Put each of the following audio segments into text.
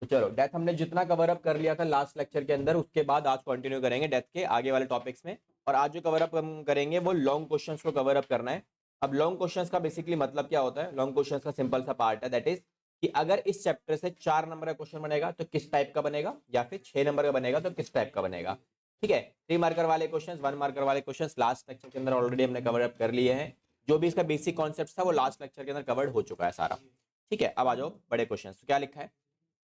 तो चलो डेथ हमने जितना कवर अप कर लिया था लास्ट लेक्चर के अंदर, उसके बाद आज कंटिन्यू करेंगे डेथ के आगे वाले टॉपिक्स में। और आज जो कवर अप हम करेंगे वो लॉन्ग क्वेश्चंस को कवर अप करना है। अब लॉन्ग क्वेश्चंस का बेसिकली मतलब क्या होता है? लॉन्ग क्वेश्चंस का सिंपल सा पार्ट है, दैट इज कि अगर इस चैप्टर से 4 नंबर का क्वेश्चन बनेगा तो किस टाइप का बनेगा, या फिर 6 नंबर का बनेगा तो किस टाइप का बनेगा। ठीक है, 3 मार्कर वाले क्वेश्चन, 1 मार्कर वाले क्वेश्चन लास्ट लेक्चर के अंदर ऑलरेडी हमने कवर अप कर लिए हैं। जो भी इसका बेसिक कॉन्सेप्ट था वो लास्ट लेक्चर के अंदर कवर्ड हो चुका है सारा। ठीक है, अब आ जाओ बड़े क्वेश्चन। तो क्या लिखा है?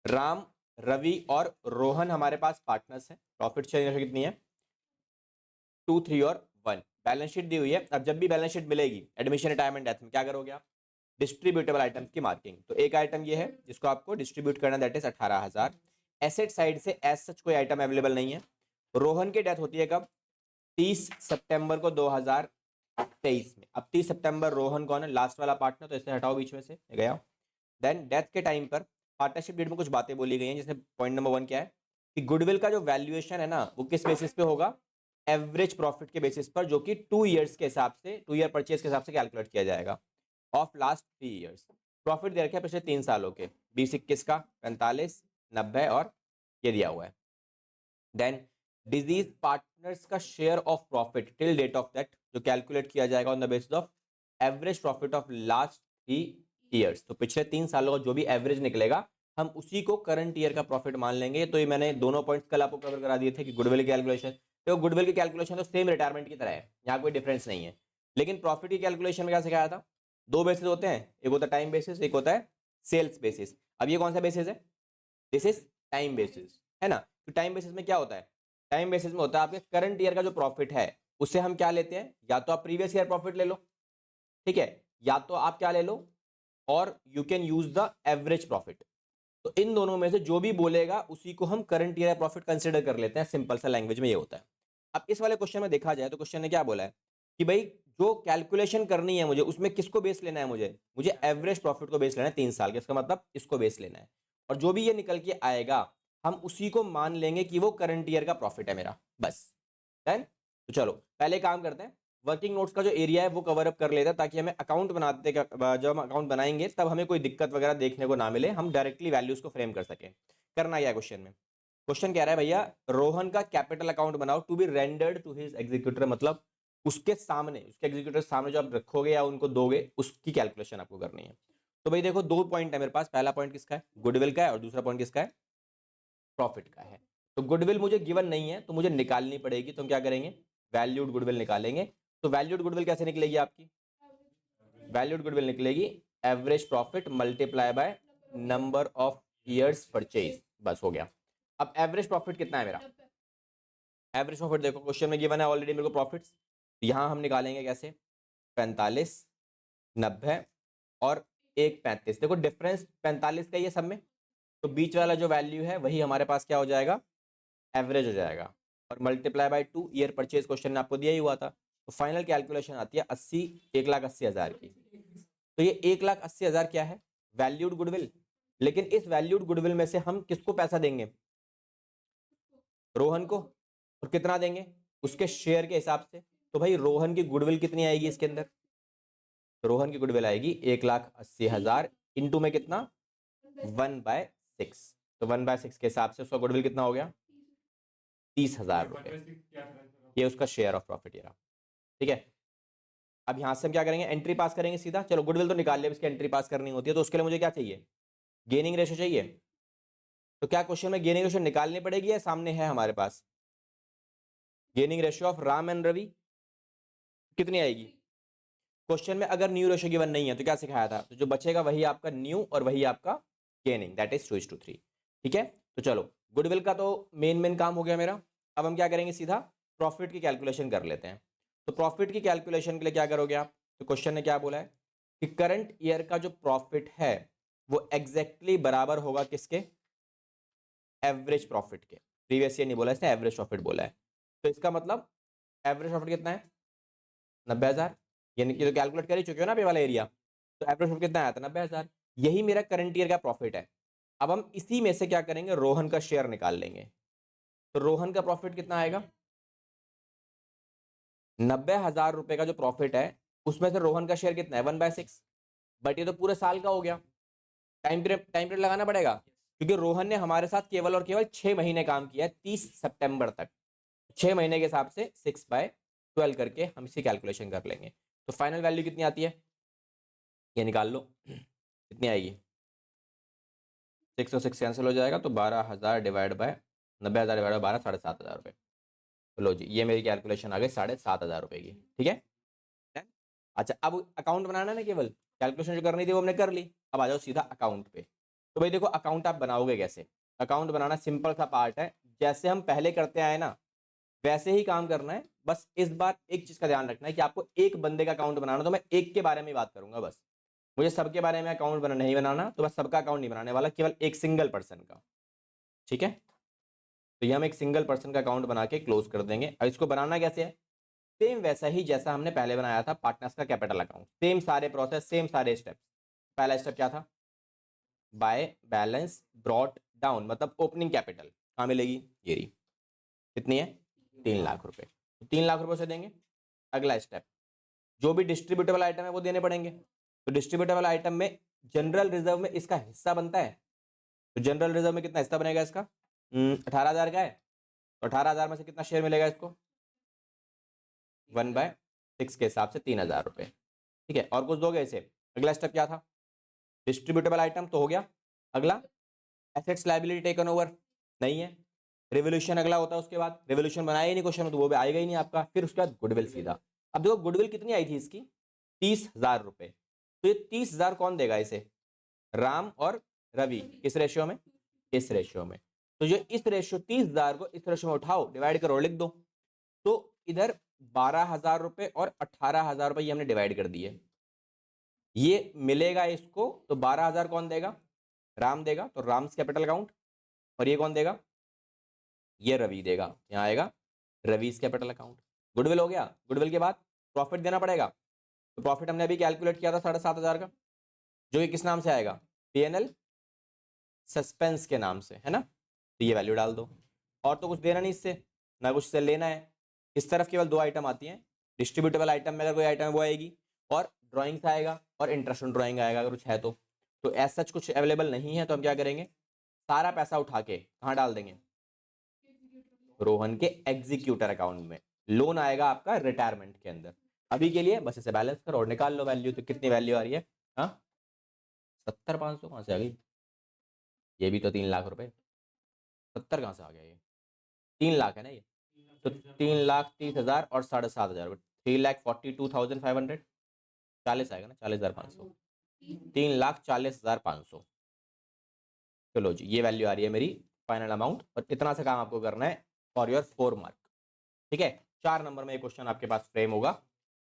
राम, रवि और रोहन हमारे पास पार्टनर्स हैं। प्रॉफिट शेयरिंग रेशो कितनी है? 2, 3 और 1। बैलेंस शीट दी हुई है। अब जब भी बैलेंस शीट मिलेगी एडमिशन, रिटायरमेंट, डेथ में क्या करोगे आप? डिस्ट्रीब्यूटेबल आइटम्स की मार्किंग। तो एक आइटम ये है जिसको आपको डिस्ट्रीब्यूट करना, दैट इज 18,000। एसेट साइड से एज सच कोई आइटम अवेलेबल नहीं है। रोहन की डेथ होती है कब? 30 सितंबर को 2023 में। अब 30 सितंबर रोहन कौन है? लास्ट वाला पार्टनर, तो इसे हटाओ बीच में से, गया। देन डेथ के टाइम पर पार्टनरशिप डीड में कुछ बातें बोली गई हैं, जिसमें पॉइंट नंबर 1 क्या है कि गुडविल का जो वैल्यूएशन है ना, वो किस बेसिस पे होगा? एवरेज प्रॉफिट के बेसिस पर, जो कि 2 इयर्स के हिसाब से, 2 ईयर परचेज के हिसाब से कैलकुलेट किया जाएगा ऑफ लास्ट 3 इयर्स। प्रॉफिट दे रखे हैं पिछले 3 सालों के, 20-21 का 45, 90 और ये दिया हुआ है। देन डिजीज पार्टनर्स का share of profit till date of that, जो कैलकुलेट किया जाएगा on the basis of average profit of last 3 years. तो पिछले 3 सालों का जो भी एवरेज निकलेगा, हम उसी को करंट ईयर का प्रॉफिट मान लेंगे। तो ये मैंने दोनों पॉइंट्स कल आपको कवर करा दिए थे कि गुडविल की कैलकुलेशन, तो गुडविल की कैलकुलेशन तो सेम रिटायरमेंट की तरह है, यहाँ कोई डिफरेंस नहीं है। लेकिन प्रॉफिट की कैलकुलेशन में क्या सिखाया था? 2 बेसिस होते हैं, एक होता है टाइम बेसिस, एक होता है सेल्स बेसिस। अब ये कौन सा बेसिस है? दिस इज टाइम बेसिस, है ना। तो टाइम बेसिस में क्या होता है? टाइम बेसिस में होता है आपके करंट ईयर का जो प्रॉफिट है उससे हम क्या लेते हैं, या तो आप प्रीवियस ईयर प्रॉफिट ले लो, ठीक है, या तो आप क्या ले लो, और you can use the average profit. तो इन दोनों में से जो भी बोलेगा उसी को हम करंट ईयर प्रॉफिट कंसीडर कर लेते हैं। सिंपल सा लैंग्वेज में ये होता है। अब इस वाले क्वेश्चन में देखा जाए तो क्वेश्चन ने क्या बोला है कि भाई जो कैलकुलेशन करनी है मुझे, उसमें किसको बेस लेना है? मुझे एवरेज प्रॉफिट को बेस लेना है 3 साल के। इसका मतलब इसको बेस लेना है, और जो भी ये निकल के आएगा हम उसी को मान लेंगे कि वो करंट ईयर का प्रॉफिट है मेरा, बस। डन। तो चलो पहले काम करते हैं, वर्किंग नोट्स का जो एरिया है वो कवर अप कर लेते हैं, ताकि हमें अकाउंट बनाते, जब हम अकाउंट बनाएंगे तब हमें कोई दिक्कत वगैरह देखने को ना मिले, हम डायरेक्टली वैल्यूज को फ्रेम कर सके। करना क्या है क्वेश्चन में? क्वेश्चन कह रहा है भैया रोहन का कैपिटल अकाउंट बनाओ to be rendered to his executor, मतलब उसके सामने, उसके एग्जीक्यूटर सामने जो आप रखोगे या उनको दोगे, उसकी कैलकुलेशन आपको करनी है। तो भाई देखो 2 पॉइंट है मेरे पास। पहला पॉइंट किसका है? गुडविल का है, और दूसरा पॉइंट किसका है? प्रॉफिट का है। तो गुडविल मुझे गिवन नहीं है तो मुझे निकालनी पड़ेगी, तो हम क्या करेंगे? वैल्यूड गुडविल निकालेंगे। तो वैल्यूड गुडविल कैसे निकलेगी आपकी? वैल्यूड गुडविल निकलेगी average profit multiply by number of years purchase, बस हो गया। अब एवरेज प्रॉफिट कितना है मेरा? एवरेज प्रॉफिट देखो क्वेश्चन में गिवन है ऑलरेडी मेरे को प्रॉफिट्स, यहां हम निकालेंगे कैसे? 45, 90 और 1, 35। देखो डिफरेंस 45 का ही है सब में, तो बीच वाला जो वैल्यू है वही हमारे पास क्या हो जाएगा? एवरेज हो जाएगा। और multiply by 2 year purchase question ने आपको दिया ही हुआ था। तो फाइनल कैलकुलेशन आती है 80, 1,80,000 की। तो ये 1,80,000 क्या है? Valued goodwill. लेकिन इस वैल्यूड गुडविल में से हम किसको पैसा देंगे? रोहन को। और कितना देंगे? उसके शेयर के हिसाब से। तो भाई रोहन की गुडविल कितनी आएगी इसके अंदर? तो रोहन की गुडविल आएगी 1,80,000 इंटू में कितना? 1/6। तो 1/6 के हिसाब से उसका गुडविल कितना हो गया? 30,000 रुपए। ये उसका शेयर ऑफ प्रॉफिट ये रहा। ठीक है, अब यहां से हम क्या करेंगे? एंट्री पास करेंगे सीधा। चलो गुडविल तो निकाल लिया, इसकी एंट्री पास करनी होती है, तो उसके लिए मुझे क्या चाहिए? गेनिंग रेशो चाहिए। तो क्या क्वेश्चन में गेनिंग रेशो निकालनी पड़ेगी या सामने है हमारे पास? Gaining ratio of Ram and Ravi कितनी आएगी? क्वेश्चन में अगर न्यू रेशो गिवन नहीं है तो क्या सिखाया था? तो जो बचेगा वही आपका न्यू और वही आपका गेनिंग, दैट इज 2:3। ठीक है, तो चलो गुडविल का तो मेन काम हो गया मेरा। अब हम क्या करेंगे? सीधा प्रॉफिट की कैलकुलेशन कर लेते हैं। तो प्रॉफिट की कैलकुलेशन के लिए क्या करोगे आप? तो क्वेश्चन ने क्या बोला है कि करंट ईयर का जो प्रॉफिट है वो एग्जैक्टली बराबर होगा किसके? एवरेज प्रॉफिट के। प्रीवियस ईयर नहीं बोला इसने, एवरेज प्रॉफिट बोला है। तो इसका मतलब एवरेज प्रॉफिट कितना है? 90,000। यानी कि तो कैलकुलेट कर ही चुके हो ना ये वाला एरिया। तो एवरेज प्रॉफिट कितना आया था? 90,000। यही मेरा करंट ईयर का प्रॉफिट है। अब हम इसी में से क्या करेंगे? रोहन का शेयर निकाल लेंगे। तो रोहन का प्रॉफिट कितना आएगा? 90,000 रुपए का जो प्रॉफिट है उसमें से रोहन का शेयर कितना है? 1/6। बट ये तो पूरे साल का हो गया, टाइम पीरियड लगाना पड़ेगा। क्योंकि रोहन ने हमारे साथ केवल और केवल 6 महीने काम किया है, 30 सितंबर तक। 6 महीने के हिसाब से 6/12 करके हम इसी कैलकुलेशन कर लेंगे। तो फाइनल वैल्यू कितनी आती है ये निकाल लो, कितनी आएगी। 6 और 6 कैंसिल हो जाएगा, तो 12,000 डिवाइड बाय 90,000 डिवाइड बाय 12, 7,500 रुपये। तो लो जी, ये मेरी कैलकुलेशन आ गई 7,500 रुपये की। ठीक है, अच्छा अब अकाउंट बनाना है ना, केवल कैलकुलेशन जो करनी थी वो हमने कर ली। अब आ जाओ सीधा अकाउंट पे। तो भाई देखो अकाउंट आप बनाओगे कैसे। अकाउंट बनाना सिंपल सा पार्ट है, जैसे हम पहले करते आए ना वैसे ही काम करना है। बस इस बार एक चीज का ध्यान रखना है कि आपको एक बंदे का अकाउंट बनाना, तो मैं एक के बारे में बात करूंगा बस। मुझे सबके बारे में अकाउंट बना नहीं बनाना, तो बस सबका अकाउंट नहीं बनाने वाला, केवल एक सिंगल पर्सन का। ठीक है, तो ये हम एक सिंगल पर्सन का अकाउंट बना के क्लोज कर देंगे। अब इसको बनाना कैसे है, सेम वैसा ही जैसा हमने पहले बनाया था पार्टनर्स का कैपिटल अकाउंट। सेम सारे प्रोसेस, सेम सारे स्टेप्स। पहला स्टेप क्या था, बाय बैलेंस ब्रॉट डाउन, मतलब ओपनिंग कैपिटल कहाँ मिलेगी, ये रही। कितनी है, 3 लाख रुपए। 3 लाख रुपए से देंगे। अगला स्टेप, जो भी डिस्ट्रीब्यूटेबल आइटम है वो देने पड़ेंगे। तो डिस्ट्रीब्यूटेबल आइटम में जनरल रिजर्व में इसका हिस्सा बनता है। तो जनरल रिजर्व में कितना हिस्सा बनेगा इसका, 18,000 का है। तो 18,000 में से कितना शेयर मिलेगा इसको, 1/6 के हिसाब से 3,000 रुपये। ठीक है, और कुछ दोगे इसे। अगला स्टेप क्या था, डिस्ट्रीब्यूटेबल आइटम तो हो गया। अगला एसेट्स लायबिलिटी टेकन ओवर नहीं है। रेवोल्यूशन अगला होता है, उसके बाद रेवोल्यूशन बनाया ही नहीं क्वेश्चन में, तो वो भी आएगा ही नहीं आपका। फिर उसके बाद गुडविल सीधा। अब देखो गुडविल कितनी आई थी इसकी, 30,000 रुपये। तो ये 30,000 कौन देगा इसे, राम और रवि। किस रेशियो में, इस रेशियो में। तो जो इस रेशियो 30,000 को इस रेशियो में उठाओ, डिवाइड करो, लिख दो। तो इधर 12,000 रुपये और 18,000 रुपये ये हमने डिवाइड कर दिए। ये मिलेगा इसको, तो 12,000 कौन देगा, राम देगा, तो राम्स कैपिटल अकाउंट। और ये कौन देगा, ये रवि देगा, यहाँ आएगा रवीज कैपिटल अकाउंट। गुडविल हो गया। गुडविल के बाद प्रॉफिट देना पड़ेगा। तो प्रॉफिट हमने अभी कैलकुलेट किया था 7,500 का, जो कि किस नाम से आएगा, पीएनएल सस्पेंस के नाम से, है ना। तो ये वैल्यू डाल दो। और तो कुछ देना नहीं इससे, ना कुछ से लेना है। इस तरफ केवल 2 आइटम आती हैं, डिस्ट्रीब्यूटेबल आइटम में अगर कोई आइटम है वो आएगी, और ड्राइंग्स आएगा, और इंटरेस्ट ऑन ड्राइंग आएगा अगर कुछ है तो ऐसा कुछ अवेलेबल नहीं है, तो हम क्या करेंगे, सारा पैसा उठा के कहाँ डाल देंगे, रोहन के एग्जीक्यूटर अकाउंट में। लोन आएगा आपका रिटायरमेंट के अंदर। अभी के लिए बस इसे बैलेंस करो और निकाल लो वैल्यू। तो कितनी वैल्यू आ रही है, हाँ 70,500 कहाँ से आ गई, ये भी तो 3 लाख रुपए। 70 कहाँ से आ गया, ये 3 लाख है ना ये। तो 3,30,000 और 7,500 रुपये, 3,42,500, 40 आएगा ना, 40,500, 3,40,500। चलो जी, ये वैल्यू आ रही है मेरी फाइनल अमाउंट। और इतना सा काम आपको करना है फॉर योर 4 मार्क। ठीक है, 4 नंबर में ये क्वेश्चन आपके पास फ्रेम होगा,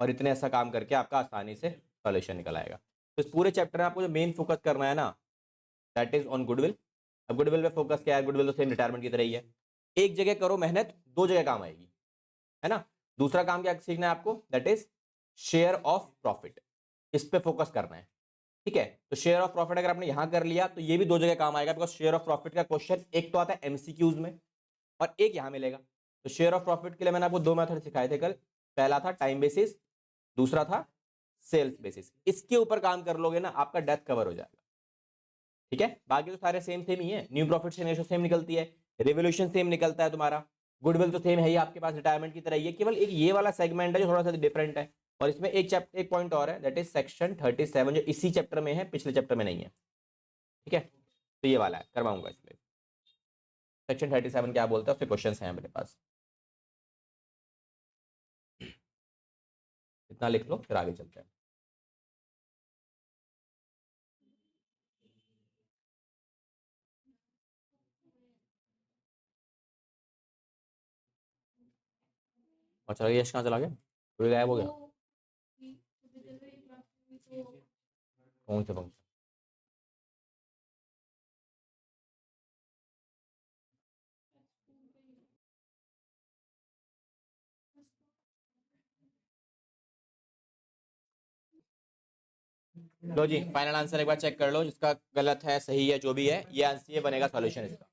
और इतने ऐसा काम करके आपका आसानी से सॉल्यूशन निकल आएगा। तो इस पूरे चैप्टर में आपको जो मेन फोकस करना है ना, दैट इज ऑन गुडविल। अब गुडविल में फोकस क्या है, गुडविल तो सेम रिटायरमेंट की तरह ही है। एक जगह करो मेहनत, 2 जगह काम आएगी, है ना। दूसरा काम क्या सीखना है आपको, that is share of profit. इस पे फोकस करना है। ठीक है, तो शेयर ऑफ प्रॉफिट अगर आपने यहां कर लिया तो ये भी 2 जगह काम आएगा, बिकॉज शेयर ऑफ प्रॉफिट का क्वेश्चन एक तो आता है एमसीक्यूज में, और एक यहां मिलेगा। तो शेयर ऑफ प्रॉफिट के लिए मैंने आपको 2 मेथड सिखाए थे कल। पहला था टाइम बेसिस, दूसरा था सेल्स बेसिस। इसके ऊपर काम कर लोगे ना, आपका डेथ कवर हो जाएगा। ठीक है, बाकी तो सारे सेम सेम ही है। न्यू प्रॉफिट से रेशो सेम निकलती है, रेवोल्यूशन सेम निकलता है तुम्हारा, गुडविल तो सेम है ही आपके पास, रिटायरमेंट की तरह ही है। केवल एक ये वाला सेगमेंट है जो थोड़ा सा डिफरेंट है। और इसमें एक पॉइंट और है, दैट इज सेक्शन 37, जो इसी चैप्टर में है, पिछले चैप्टर में नहीं है। ठीक है, तो ये वाला है, करवाऊंगा इसमें। सेक्शन 37 क्या बोलता है, उससे क्वेश्चन हैं मेरे पास। इतना लिख लो, फिर आगे चलते हैं। अच्छा, यश कहाँ चला गया, कोई गायब हो गया, कौन से फंक्शन। लो जी, फाइनल आंसर एक बार चेक कर लो, जिसका गलत है सही है जो भी है, ये आंसर, ये बनेगा सॉल्यूशन इसका।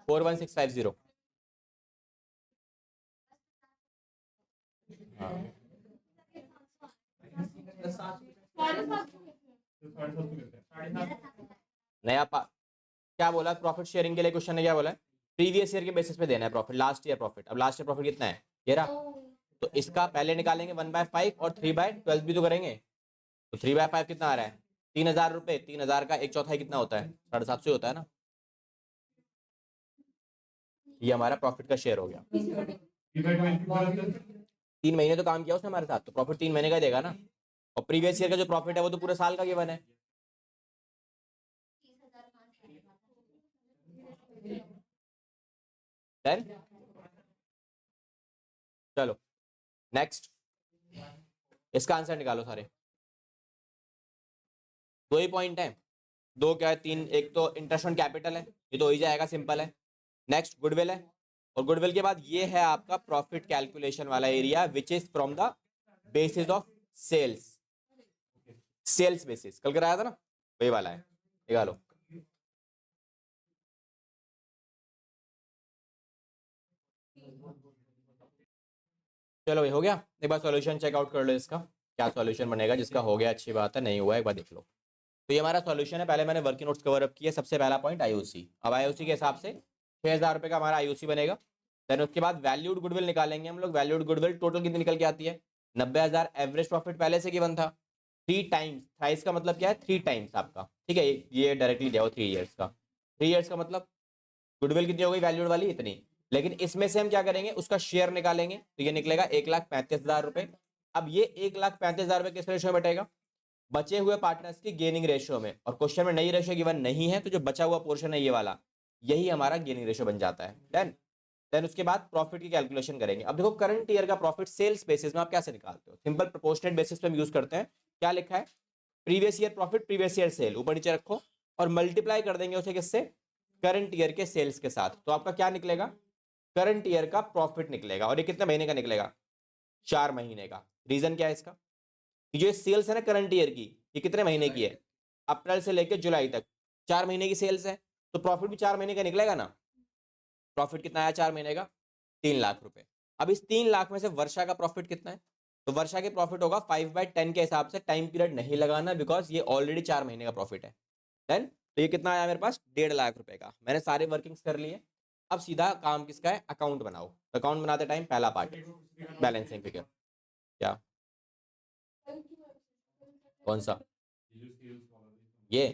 41650। हाँ नया क्या बोला प्रॉफिट शेयरिंग के लिए क्वेश्चन ने क्या बोला है प्रीवियस ईयर के बेसिस पे देना है प्रॉफिट लास्ट ईयर प्रॉफिट अब लास्ट ईयर प्रॉफिट कितना है ये रहा तो इसका पहले निकालेंगे 1/5 और 3/12 भी तो करेंगे तो 3/5 कितना आ रहा है 3,000 रुपए 3,000 का 1/4 कितना होता है 750 होता है ना ये हमारा प्रॉफिट का शेयर हो गया 3 महीने तो काम किया उसने हमारे साथ तो प्रॉफिट 3 महीने का देगा ना और प्रीवियस ईयर का जो प्रॉफिट है वो तो पूरे साल का गिवन है देन चलो नेक्स्ट इसका आंसर निकालो सारे 2 ही पॉइंट है 2 क्या है 3 एक तो इंटरेस्ट ऑन कैपिटल है ये तो हो ही जाएगा सिंपल है नेक्स्ट गुडविल है और गुडविल के बाद ये है आपका प्रॉफिट कैलकुलेशन वाला area which is from the basis of sales sales basis कल कराया था ना वही वाला है निकालो चलो भाई हो गया एक बार सॉल्यूशन चेकआउट कर लो इसका क्या सॉल्यूशन बनेगा जिसका हो गया अच्छी बात है नहीं हुआ एक बार देख लो तो ये हमारा सॉल्यूशन है पहले मैंने वर्किंग नोट्स कवर अप किया सबसे पहला पॉइंट आईओसी अब आईओसी के हिसाब से 6,000 रुपये का हमारा आईओसी बनेगा देन उसके बाद वैल्यूड गुडविल निकालेंगे हम लोग वैल्यूड गुडविल टोटल कितनी निकल के आती है 90,000 एवरेज प्रॉफिट पहले से गिवन था 3 टाइम्स थ्राइस का मतलब क्या है 3 टाइम्स आपका ठीक है ये डायरेक्टली दिया 3 ईयर्स का 3 ईयर्स का मतलब गुडविल कितनी हो गई वैल्यूड वाली इतनी लेकिन इसमें से हम क्या करेंगे उसका शेयर निकालेंगे तो ये निकलेगा 1,35,000 रुपए अब ये 1,35,000 रुपए किस रेशियो में बटेगा बचे हुए पार्टनर्स की गेनिंग रेशियो में और क्वेश्चन में नई रेशियो गिवन नहीं है तो जो बचा हुआ पोर्शन है ये वाला यही हमारा गेनिंग रेशियो बन जाता है देन उसके बाद प्रॉफिट की कैलकुलेशन करेंगे अब देखो करंट ईयर का प्रॉफिट सेल्स बेसिस में आप कैसे निकालते हो सिंपल प्रोपोर्शनेट बेसिस पे हम यूज करते हैं क्या लिखा है previous year profit previous year cell ऊपर नीचे रखो और मल्टीप्लाई कर देंगे उसे किससे करंट ईयर के सेल्स के साथ तो आपका क्या निकलेगा करंट ईयर का प्रॉफिट निकलेगा और ये कितने महीने का निकलेगा 4 महीने का रीजन क्या है इसका जो सेल्स है ना करंट ईयर की ये कितने महीने की है अप्रैल से लेकर जुलाई तक 4 महीने की सेल्स है तो प्रॉफिट भी 4 महीने का निकलेगा ना प्रॉफिट कितना आया 4 महीने का 3 लाख रुपए अब इस 3 लाख में से वर्षा का प्रॉफिट कितना है तो वर्षा के प्रॉफिट होगा 5/10 के हिसाब से टाइम पीरियड नहीं लगाना बिकॉज ये ऑलरेडी 4 महीने का प्रॉफिट है देन तो ये कितना आया मेरे पास 1.5 लाख रुपए का मैंने सारे वर्किंग्स कर लिए अब सीधा काम किसका है अकाउंट बनाओ अकाउंट बनाते टाइम पहला पार्ट बैलेंसिंग फिगर क्या कौन सा ये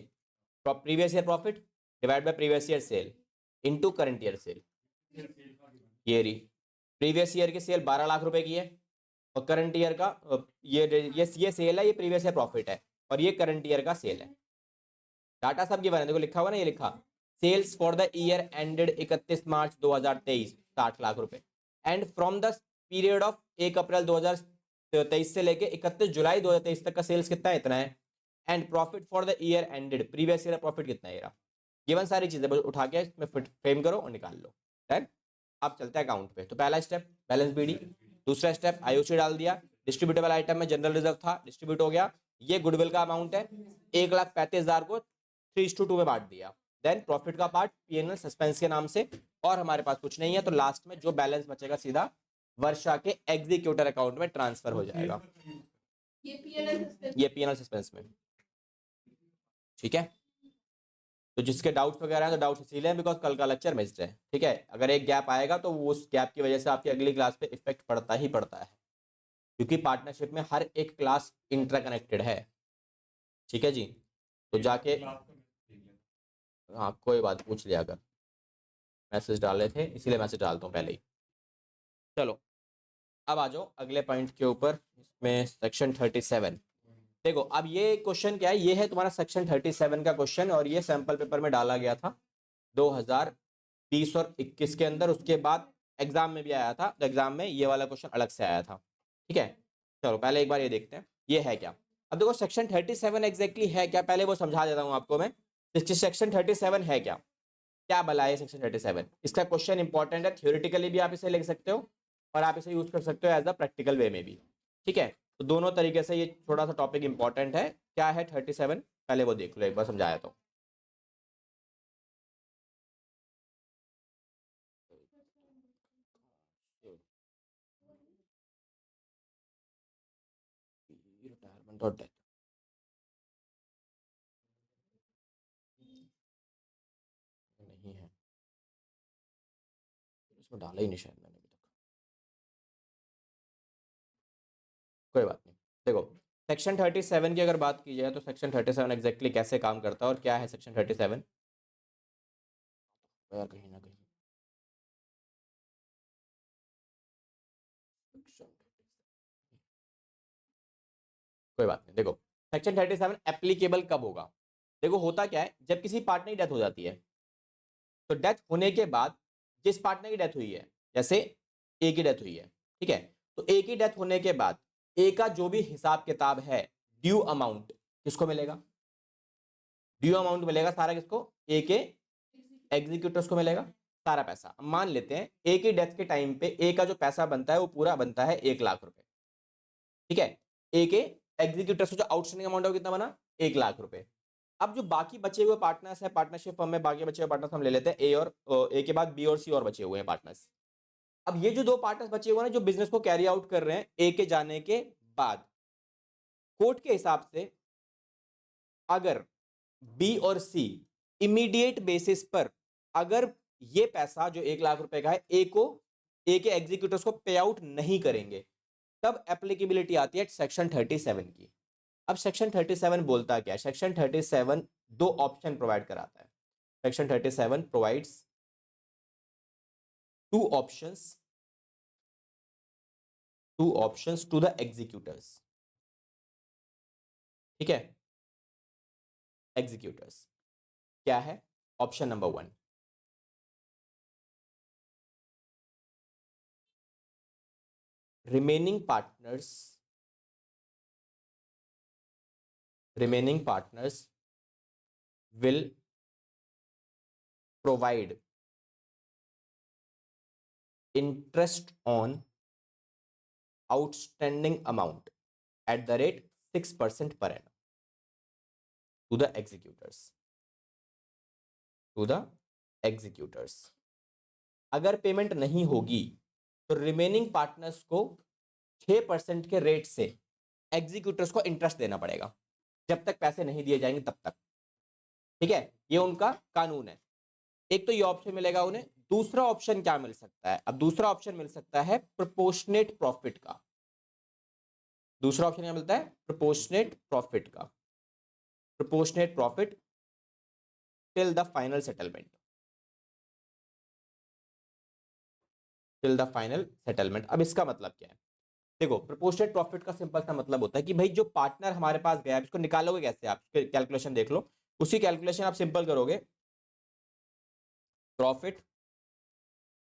previous year profit divide by previous year cell into current year cell ये रही प्रीवियस ईयर की सेल 12 लाख रुपए की है और करंट ईयर का ये सेल है ये प्रीवियस ईयर प्रॉफिट है और ये करंट ईयर का सेल है डाटा सब गिवन है देखो लिखा हुआ ना ये लिखा sales for the year ended 31 March 2023 60 lakh रुपए and from the period of 1 April 2023 से लेके 31 जुलाई 2023 तक का सेल्स कितना है इतना है and profit for the year ended previous year profit कितना है गिवन सारी चीजें बस उठा के इसमें फ्रेम करो और निकाल लो राइट अब चलते हैं अकाउंट पे तो पहला स्टेप बैलेंस बीडी दूसरा स्टेप आईओसी डाल दिया डिस्ट्रीब्यूटेबल आइटम में जनरल रिजर्व था डिस्ट्रीब्यूट हो गया ये गुडविल का अमाउंट है 1,35,000 को 3:2 में बांट दिया देन प्रॉफिट का पार्ट पीएनएल सस्पेंस के नाम से और हमारे पास कुछ नहीं है तो लास्ट में जो बैलेंस बचेगा सीधा वर्षा के एग्जीक्यूटर अकाउंट में ट्रांसफर हो जाएगा ये पीएनएल सस्पेंस में ठीक है तो जिसके डाउट्स वगैरह हैं तो डाउट्स इसीलिए बिकॉज कल का लेक्चर मिस्ड है ठीक है अगर एक गैप आएगा तो उस गैप की वजह से आपकी अगली क्लास पे इफेक्ट पड़ता ही पड़ता है क्योंकि पार्टनरशिप में हर एक क्लास इंटरकनेक्टेड है ठीक है जी तो जाके हाँ कोई बात पूछ लिया अगर मैसेज डाले थे इसीलिए मैसेज डालता हूँ पहले ही चलो अब आ जाओ अगले पॉइंट के ऊपर इसमें सेक्शन 37 देखो अब ये क्वेश्चन क्या है ये है तुम्हारा सेक्शन 37 का क्वेश्चन और ये सैंपल पेपर में डाला गया था 2020 और 21 के अंदर उसके बाद एग्जाम में भी आया था तो एग्जाम में ये वाला क्वेश्चन अलग से आया था ठीक है चलो पहले एक बार ये देखते हैं ये है क्या अब देखो सेक्शन 37 एग्जैक्टली है क्या पहले वो समझा देता हूँ आपको मैं सेक्शन 37 है क्या क्या भला है सेक्शन 37 इसका क्वेश्चन इंपॉर्टेंट है थ्योरेटिकली भी आप इसे लिख सकते हो और आप इसे यूज कर सकते हो एज अ प्रैक्टिकल वे में भी ठीक है तो दोनों तरीके से ये थोड़ा सा टॉपिक इंपॉर्टेंट है क्या है 37 पहले वो देख लो एक बार समझाया तो रिटायरमेंट और डेथ इसमें डाला ही नहीं शायद मैंने अभी तक, कोई बात नहीं। देखो सेक्शन 37 की अगर बात की जाए तो सेक्शन 37 एग्जैक्टली कैसे काम करता है और क्या है सेक्शन 37 यार, कहीं ना कहीं कोई बात नहीं। देखो सेक्शन 37 एप्लीकेबल कब होगा, देखो होता क्या है, जब किसी पार्टनर की डेथ हो जाती है तो डेथ होने के बाद जिस पार्टनर की डेथ हुई है, जैसे ए की डेथ हुई है, ठीक है, तो ए की डेथ होने के बाद ए का जो भी हिसाब किताब है, ड्यू अमाउंट किसको मिलेगा, ड्यू अमाउंट मिलेगा सारा किसको, ए के एग्जीक्यूटर्स को मिलेगा सारा पैसा। अब मान लेते हैं ए की डेथ के टाइम पे ए का जो पैसा बनता है वो पूरा बनता है 1,00,000 रुपए, ठीक है, ए के एग्जीक्यूटर्स को जो आउटस्टैंडिंग अमाउंट है वो कितना बना, 1,00,000 रुपए। अब जो बाकी बचे हुए पार्टनर्स है, पार्टनरशिप फर्म में बाकी बचे हुए पार्टनर्स हम ले लेते हैं, ए और ए के बाद बी और सी और बचे हुए हैं पार्टनर्स। अब ये जो दो पार्टनर्स बचे हुए हैं जो बिजनेस को कैरी आउट कर रहे हैं ए के जाने के बाद, कोर्ट के हिसाब से अगर बी और सी इमीडिएट बेसिस पर अगर ये पैसा जो 1,00,000 रुपए का है ए को, ए के एग्जीक्यूटिव्स को पे आउट नहीं करेंगे, तब एप्लीकेबिलिटी आती है सेक्शन 37 की। अब सेक्शन 37 बोलता क्या है, सेक्शन 37 दो ऑप्शन प्रोवाइड कराता है। Section 37 provides two options to the executors, ठीक है, एग्जीक्यूटर्स क्या है, option number 1, remaining partners will provide interest on outstanding amount at the rate 6% per annum to the executors। अगर पेमेंट नहीं होगी तो रिमेनिंग पार्टनर्स को 6% के रेट से एग्जीक्यूटर्स को इंटरेस्ट देना पड़ेगा जब तक पैसे नहीं दिए जाएंगे तब तक, ठीक है, ये उनका कानून है। एक तो ये ऑप्शन मिलेगा उन्हें, दूसरा ऑप्शन क्या मिल सकता है, अब दूसरा ऑप्शन मिल सकता है प्रोपोर्शनेट प्रॉफिट का। दूसरा ऑप्शन क्या मिलता है, प्रोपोर्शनेट प्रॉफिट का, proportionate profit till the final settlement, till the final settlement. अब इसका मतलब क्या है, देखो प्रोपोर्शनेट प्रॉफिट का सिंपल सा मतलब होता है कि भाई जो पार्टनर हमारे पास गया इसको निकालोगे कैसे, आप कैलकुलेशन देख लो, उसी कैलकुलेशन आप सिंपल करोगे, profit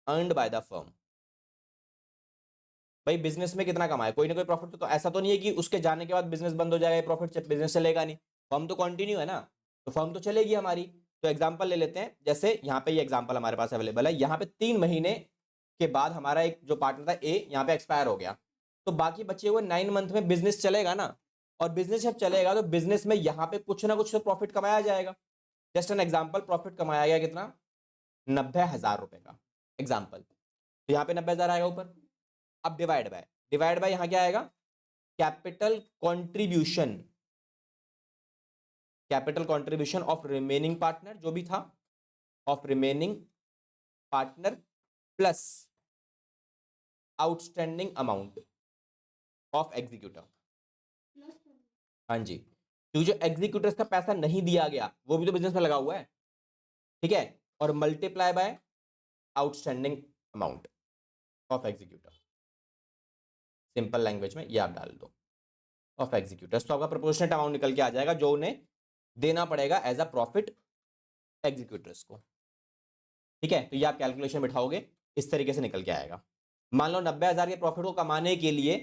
earned by the firm. भाई बिजनेस में कितना कमाए, कोई ना कोई प्रॉफिट तो ऐसा तो नहीं है कि उसके जाने के बाद बिजनेस बंद हो जाएगा, प्रॉफिट बिजनेस चलेगा नहीं, फर्म तो कंटिन्यू है ना, तो फर्म तो चलेगी हमारी। तो एग्जांपल ले लेते हैं, जैसे यहाँ पे ये एग्जांपल हमारे पास अवेलेबल है, यहाँ पे 3 महीने के बाद हमारा एक जो पार्टनर था ए यहाँ पे एक्सपायर हो गया, तो बाकी बचे हुए 9 मंथ में बिजनेस चलेगा ना, और बिजनेस जब चलेगा तो बिजनेस में यहाँ पे कुछ ना कुछ तो प्रॉफिट कमाया जाएगा। जस्ट एन एग्जाम्पल, प्रॉफिट कमाया गया कितना, 90,000 रुपए का एग्जाम्पल, तो यहाँ पे 90,000 आएगा ऊपर। अब डिवाइड बाय यहाँ क्या आएगा, capital contribution, capital contribution of remaining partner जो भी था, of remaining partner plus outstanding amount of executor. हाँ जी, क्योंकि जो एग्जीक्यूटर्स का पैसा नहीं दिया गया वो भी तो बिजनेस में लगा हुआ है, ठीक है, और multiply by outstanding amount of executor, simple language में ये आप डाल दो ऑफ एग्जीक्यूटर्स, तो आपका प्रोपोर्शनेट अमाउंट निकल के आ जाएगा जो उन्हें देना पड़ेगा एज अ प्रॉफिट एग्जीक्यूटर्स को, ठीक है। तो ये आप कैलकुलेशन बिठाओगे इस तरीके से निकल के आएगा। मान लो 90,000 के प्रॉफिट को कमाने के लिए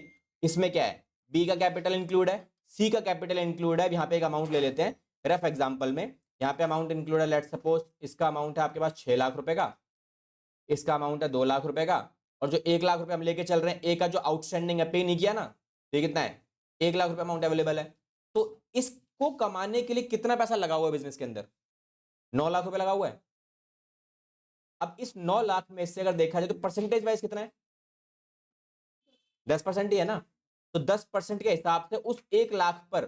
इसमें क्या है, बी का कैपिटल इंक्लूड है, सी का कैपिटल इंक्लूड है। यहाँ पे एक अमाउंट ले लेते हैं रफ एग्जांपल में, यहाँ पे अमाउंट इंक्लूड है, लेट सपोज इसका अमाउंट है आपके पास 6 लाख रुपए का, इसका अमाउंट है 2 लाख रुपए का, और जो 1 लाख रुपए हम लेके चल रहे हैं, ए का जो आउटस्टैंडिंग है पे नहीं किया ना, तो ये कितना है, 1 लाख रुपए अमाउंट अवेलेबल है। तो इसको कमाने के लिए कितना पैसा लगा हुआ है बिजनेस के अंदर, 9 लाख रुपए लगा हुआ है। अब इस 9 लाख में से अगर देखा जाए तो परसेंटेज वाइज कितना है, 10% ही है ना, तो 10% के हिसाब से उस 1 लाख पर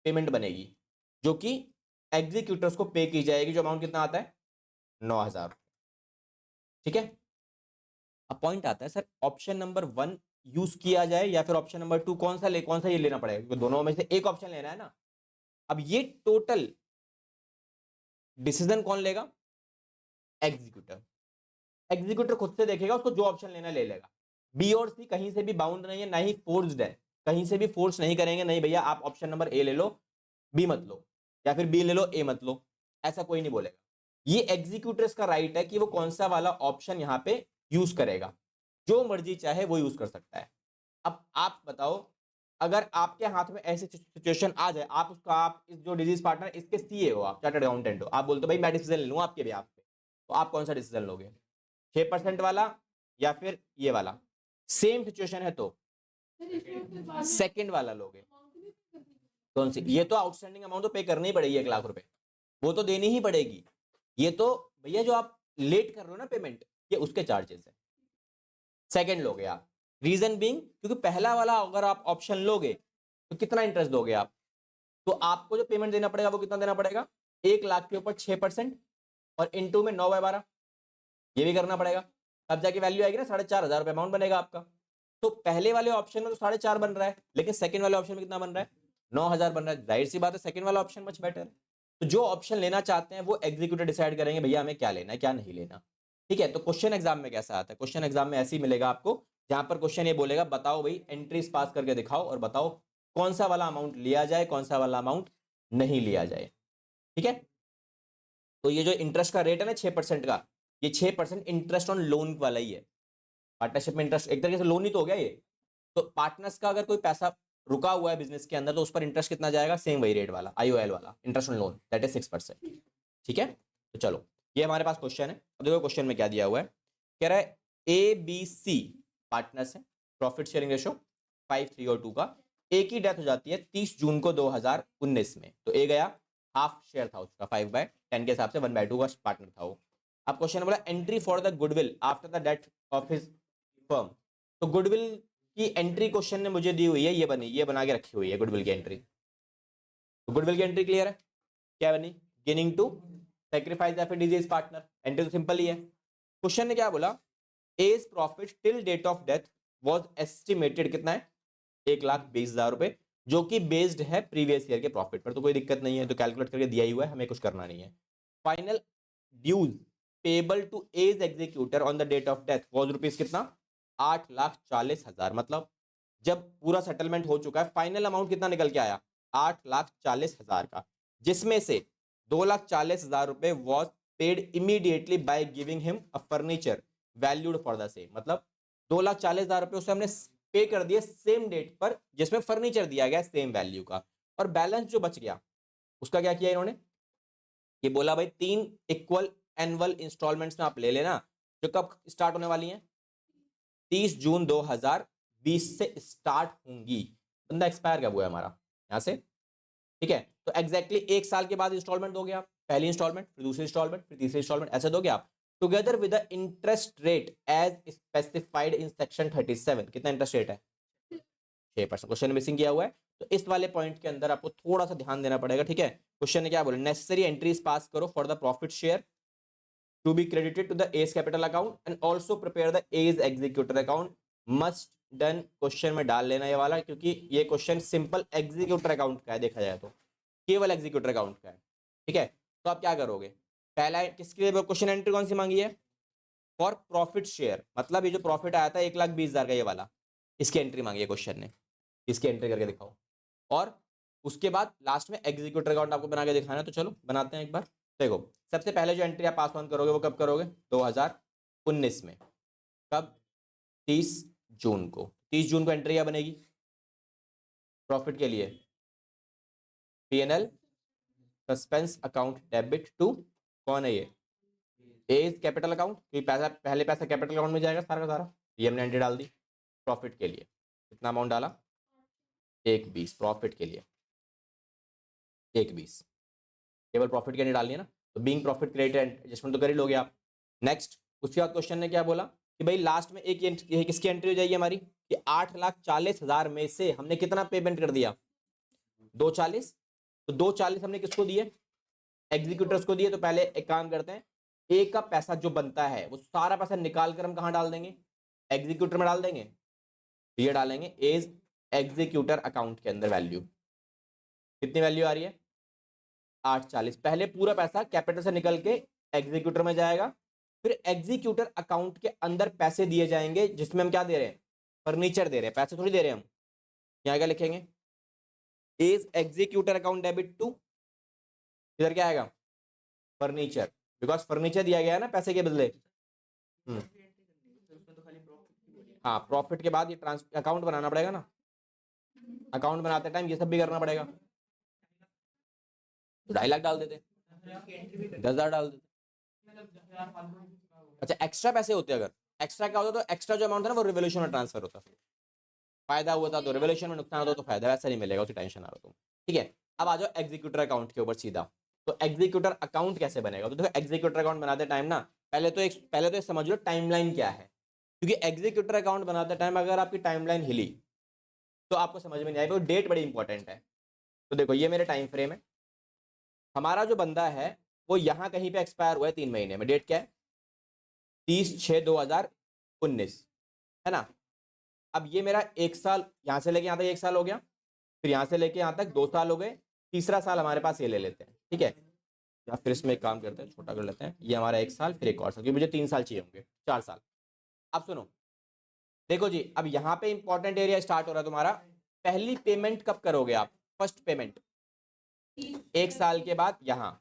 पेमेंट बनेगी जो कि एग्जीक्यूटर्स को पे की जाएगी, जो अमाउंट कितना आता है, 9,000, ठीक है। अब पॉइंट आता है सर ऑप्शन नंबर 1 यूज किया जाए या फिर ऑप्शन नंबर 2, कौन सा ये लेना पड़ेगा, क्योंकि दोनों में से एक ऑप्शन लेना है ना। अब ये टोटल डिसीजन कौन लेगा, एग्जीक्यूटर। एग्जीक्यूटर खुद से देखेगा, उसको जो ऑप्शन लेना ले लेगा। बी और सी कहीं से भी बाउंड नहीं है, ना ही फोर्स्ड है, कहीं से भी फोर्स नहीं करेंगे, नहीं भैया आप ऑप्शन नंबर ए ले लो, बी मत लो, या फिर बी ले लो ए मत लो, ऐसा कोई नहीं बोलेगा। ये एग्जीक्यूटर्स का राइट है कि वो कौन सा वाला ऑप्शन यहां पे यूज करेगा, जो मर्जी चाहे वो यूज कर सकता है। अब आप बताओ, अगर आपके हाथ में ऐसी सिचुएशन आ जाए, आप इस जो डिजीज पार्टनर इसके सीए हो, आप चार्टर्ड अकाउंटेंट हो, आप बोलते हो भाई मैं डिसीजन ले लूं आपके भी पे, तो आप कौन सा डिसीजन लोगे, 6% वाला या फिर ये वाला? सेम सिचुएशन है तो सेकंड वाला लोगे। कौन सी? ये तो आउटस्टैंडिंग अमाउंट तो पे करनी ही पड़ेगी, 1,00,000 रुपए वो तो देनी ही पड़ेगी। ये तो भैया जो आप लेट कर रहे हो ना पेमेंट, ये उसके चार्जेस है। सेकंड लोगे आप, रीजन बीइंग क्योंकि पहला वाला अगर आप ऑप्शन लोगे तो कितना इंटरेस्ट दोगे आप, तो आपको जो पेमेंट देना पड़ेगा वो कितना देना पड़ेगा, 1,00,000 के ऊपर 6% और इनटू में 9/12, ये भी करना पड़ेगा। तब जाके वैल्यू आएगी ना, 4,500 रुपए अमाउंट बनेगा आपका। तो पहले वाले ऑप्शन में तो 4,500 बन रहा है, लेकिन सेकंड वाले ऑप्शन में कितना बन रहा है, 9,000 बन रहा है। जाहिर सी बात है सेकंड वाला ऑप्शन मच बेटर है। तो जो ऑप्शन लेना चाहते हैं वो एग्जीक्यूटिव डिसाइड करेंगे भैया हमें क्या लेना है क्या नहीं लेना। ठीक है, तो क्वेश्चन एग्जाम में कैसा आता है, क्वेश्चन एग्जाम में ऐसे ही मिलेगा आपको, जहां पर क्वेश्चन ये बोलेगा बताओ भाई एंट्रीज पास करके दिखाओ और बताओ कौन सा वाला अमाउंट लिया जाए, कौन सा वाला अमाउंट नहीं लिया जाए। ठीक है, तो ये जो इंटरेस्ट का रेट है ना 6% का, ये 6% इंटरेस्ट ऑन लोन वाला ही है। पार्टनरशिप में इंटरेस्ट एक तरीके से लोन ही तो हो गया ये। तो पार्टनर्स का अगर कोई पैसा रुका हुआ है बिजनेस के अंदर तो उस पर इंटरेस्ट कितना जाएगा, सेम वही रेट वाला आईओएल वाला interest on loan, that is 6%। ठीक है, तो चलो ये हमारे पास क्वेश्चन है। अब देखो क्वेश्चन में क्या दिया हुआ है, कह रहा है ए बी सी पार्टनर्स है, प्रॉफिट शेयरिंग रेशो 5, 3 और 2 का। ए की डेथ हो जाती है 30 जून को 2019 में, तो ए गया, हाफ शेयर था उसका 5/10 के हिसाब से, 1/2 का पार्टनर था वो। अब क्वेश्चन बोला entry for the goodwill after the death of his firm. तो गुडविल की एंट्री क्वेश्चन ने मुझे दी हुई है, ये बना के रखी हुई है गुडविल की एंट्री। तो गुडविल की एंट्री क्लियर है, क्या बनी, गेनिंग टू सेक्रीफाइस या फिर डिजीज पार्टनर, एंट्री तो सिंपल ही है। क्वेश्चन ने क्या बोला, A's profit till date of death was estimated कितना है, 1,20,000 रुपए, जो कि बेस्ड है प्रीवियस ईयर के प्रॉफिट पर। तो कोई दिक्कत नहीं है, तो कैलकुलेट करके दिया ही हुआ है, हमें कुछ करना नहीं है। Final dues payable to A's executor on the date of death was rupees कितना, 8,40,000। मतलब जब पूरा सेटलमेंट हो चुका है फाइनल अमाउंट कितना निकल के आया, 8,40,000 का, जिसमें से 2,40,000 रुपए was paid immediately by giving him a furniture valued for the same. मतलब 2,40,000 रुपए उसे हमने पे कर दिए सेम डेट पर जिसमें फर्नीचर दिया गया सेम वैल्यू का, और बैलेंस जो बच गया उसका क्या किया इन्होंने, ये बोला भाई 3 इक्वल एनुअल इंस्टॉलमेंट्स में आप ले लेना, जो कब स्टार्ट होने वाली हैं, 30 जून 2020 से स्टार्ट होंगी। बंदा एक्सपायर कब हुआ है हमारा, यहां से। ठीक है, तो एग्जैक्टली एक साल के बाद इंस्टॉलमेंट दोगे आप, पहली इंस्टॉलमेंट फिर दूसरी इंस्टॉलमेंट फिर तीसरी इंस्टॉलमेंट, ऐसे दोगे आप, together with the interest rate as specified in section 37। कितना इंटरेस्ट रेट है, 6%। क्वेश्चन मिसिंग किया हुआ है, तो इस वाले पॉइंट के अंदर आपको थोड़ा सा ध्यान देना पड़ेगा। ठीक है, क्वेश्चन ने क्या बोला, नेसेसरी एंट्रीज पास करो for the profit share to be credited to the A's capital account and also prepare the A's executor account must done. Question में डाल लेना ये वाला, क्योंकि ये क्वेश्चन सिंपल एग्जीक्यूटर अकाउंट का है, देखा जाए तो केवल एग्जीक्यूटर अकाउंट का है। ठीक है, तो आप क्या करोगे, पहला किसके लिए क्वेश्चन एंट्री कौन सी मांगी है, फॉर प्रॉफिट शेयर, मतलब ये जो प्रॉफिट आया था 1,20,000 का ये वाला, इसकी एंट्री मांगी है क्वेश्चन ने, इसकी एंट्री करके दिखाओ। और उसके बाद लास्ट में एग्जीक्यूटर अकाउंट आपको बना के दिखाना है, तो चलो बनाते हैं एक बार। देखो सबसे पहले जो एंट्री आप पास ऑन करोगे वो कब करोगे, 2019 में, कब, 30 जून को। 30 जून को एंट्री क्या बनेगी, प्रॉफिट के लिए P&L suspense account debit to, कौन है ये, एज कैपिटल अकाउंट, क्योंकि पैसा पहले पैसा कैपिटल अकाउंट में जाएगा सारा का सारा, ये हमने एंट्री डाल दी। प्रॉफिट के लिए कितना अमाउंट डाला, 1,20, प्रॉफिट के लिए 1,20, केवल प्रॉफिट के लिए डालनी है ना, तो बीइंग प्रॉफिट क्रेडिटेड एडजस्टमेंट तो कर ही लोगे आप। नेक्स्ट उसके बाद क्वेश्चन ने क्या बोला कि भाई लास्ट में एक किसकी एंट्री हो जाएगी हमारी, कि 8,40,000 में से हमने कितना पेमेंट कर दिया, 2,40, तो 2,40 हमने किसको दिए, एग्जीक्यूटर्स को दिए। तो पहले एक काम करते हैं, ए का पैसा जो बनता है वो सारा पैसा निकाल कर हम कहां डाल देंगे, एग्जीक्यूटर में डाल देंगे, ये डालेंगे एज एग्जीक्यूटर अकाउंट के अंदर वैल्यू, कितनी वैल्यू आ रही है 840। पहले पूरा पैसा कैपिटल से निकल के एग्जीक्यूटर में जाएगा, फिर एग्जीक्यूटर अकाउंट के अंदर पैसे दिए जाएंगे जिसमें हम क्या दे रहे हैं, फर्नीचर दे रहे हैं, पैसे थोड़ी दे रहे हैं हम। यहाँ क्या लिखेंगे, A's executor account debit to, इधर क्या आएगा फर्नीचर, बिकॉज फर्नीचर दिया गया है ना पैसे के बदले। हाँ, प्रॉफिट के बाद ये अकाउंट बनाना पड़ेगा ना, अकाउंट बनाते टाइम ये सब भी करना पड़ेगा। 2.5 लाख डाल देते, 10,000 डाल देते। अच्छा, एक्स्ट्रा पैसे होते अगर एक्स्ट्रा क्या होता तो एक्स्ट्रा जो अमाउंट था ना वो रिवोल्यूशन में ट्रांसफर होता, फायदा हुआ था तो रिवोल्यूशन में, नुकसान होता तो फायदा, वैसा नहीं मिलेगा, उसकी टेंशन आ रहा तुम। ठीक है, अब आ जाओ एग्जीक्यूटर अकाउंट के ऊपर सीधा। तो एग्जीक्यूटर अकाउंट कैसे बनेगा, तो देखो एग्जीक्यूटर अकाउंट बनाते टाइम ना पहले तो समझ लो टाइमलाइन क्या है, क्योंकि एग्जीक्यूटर अकाउंट बनाते टाइम अगर आपकी टाइमलाइन हिली तो आपको समझ में नहीं आएगा, डेट बड़ी इंपॉर्टेंट है। तो देखो ये मेरे टाइम फ्रेम है, हमारा जो बंदा है वो यहाँ कहीं पे एक्सपायर हुआ है 3 महीने में, डेट क्या है 30/6/2019, है ना। अब ये मेरा 1 साल यहाँ से लेके यहाँ तक 1 साल हो गया, फिर यहाँ से लेके यहाँ तक 2 साल हो गए, तीसरा साल हमारे पास ये ले लेते हैं, ठीक है। या फिर इसमें एक काम करते हैं, छोटा कर लेते हैं, ये हमारा 1 साल फिर एक और साल, क्योंकि मुझे 3 साल चाहिए होंगे, 4 साल। अब सुनो, देखो जी, अब यहाँ पे इंपॉर्टेंट एरिया स्टार्ट हो रहा है तुम्हारा, पहली पेमेंट कब करोगे आप, फर्स्ट पेमेंट 1 साल के बाद। यहाँ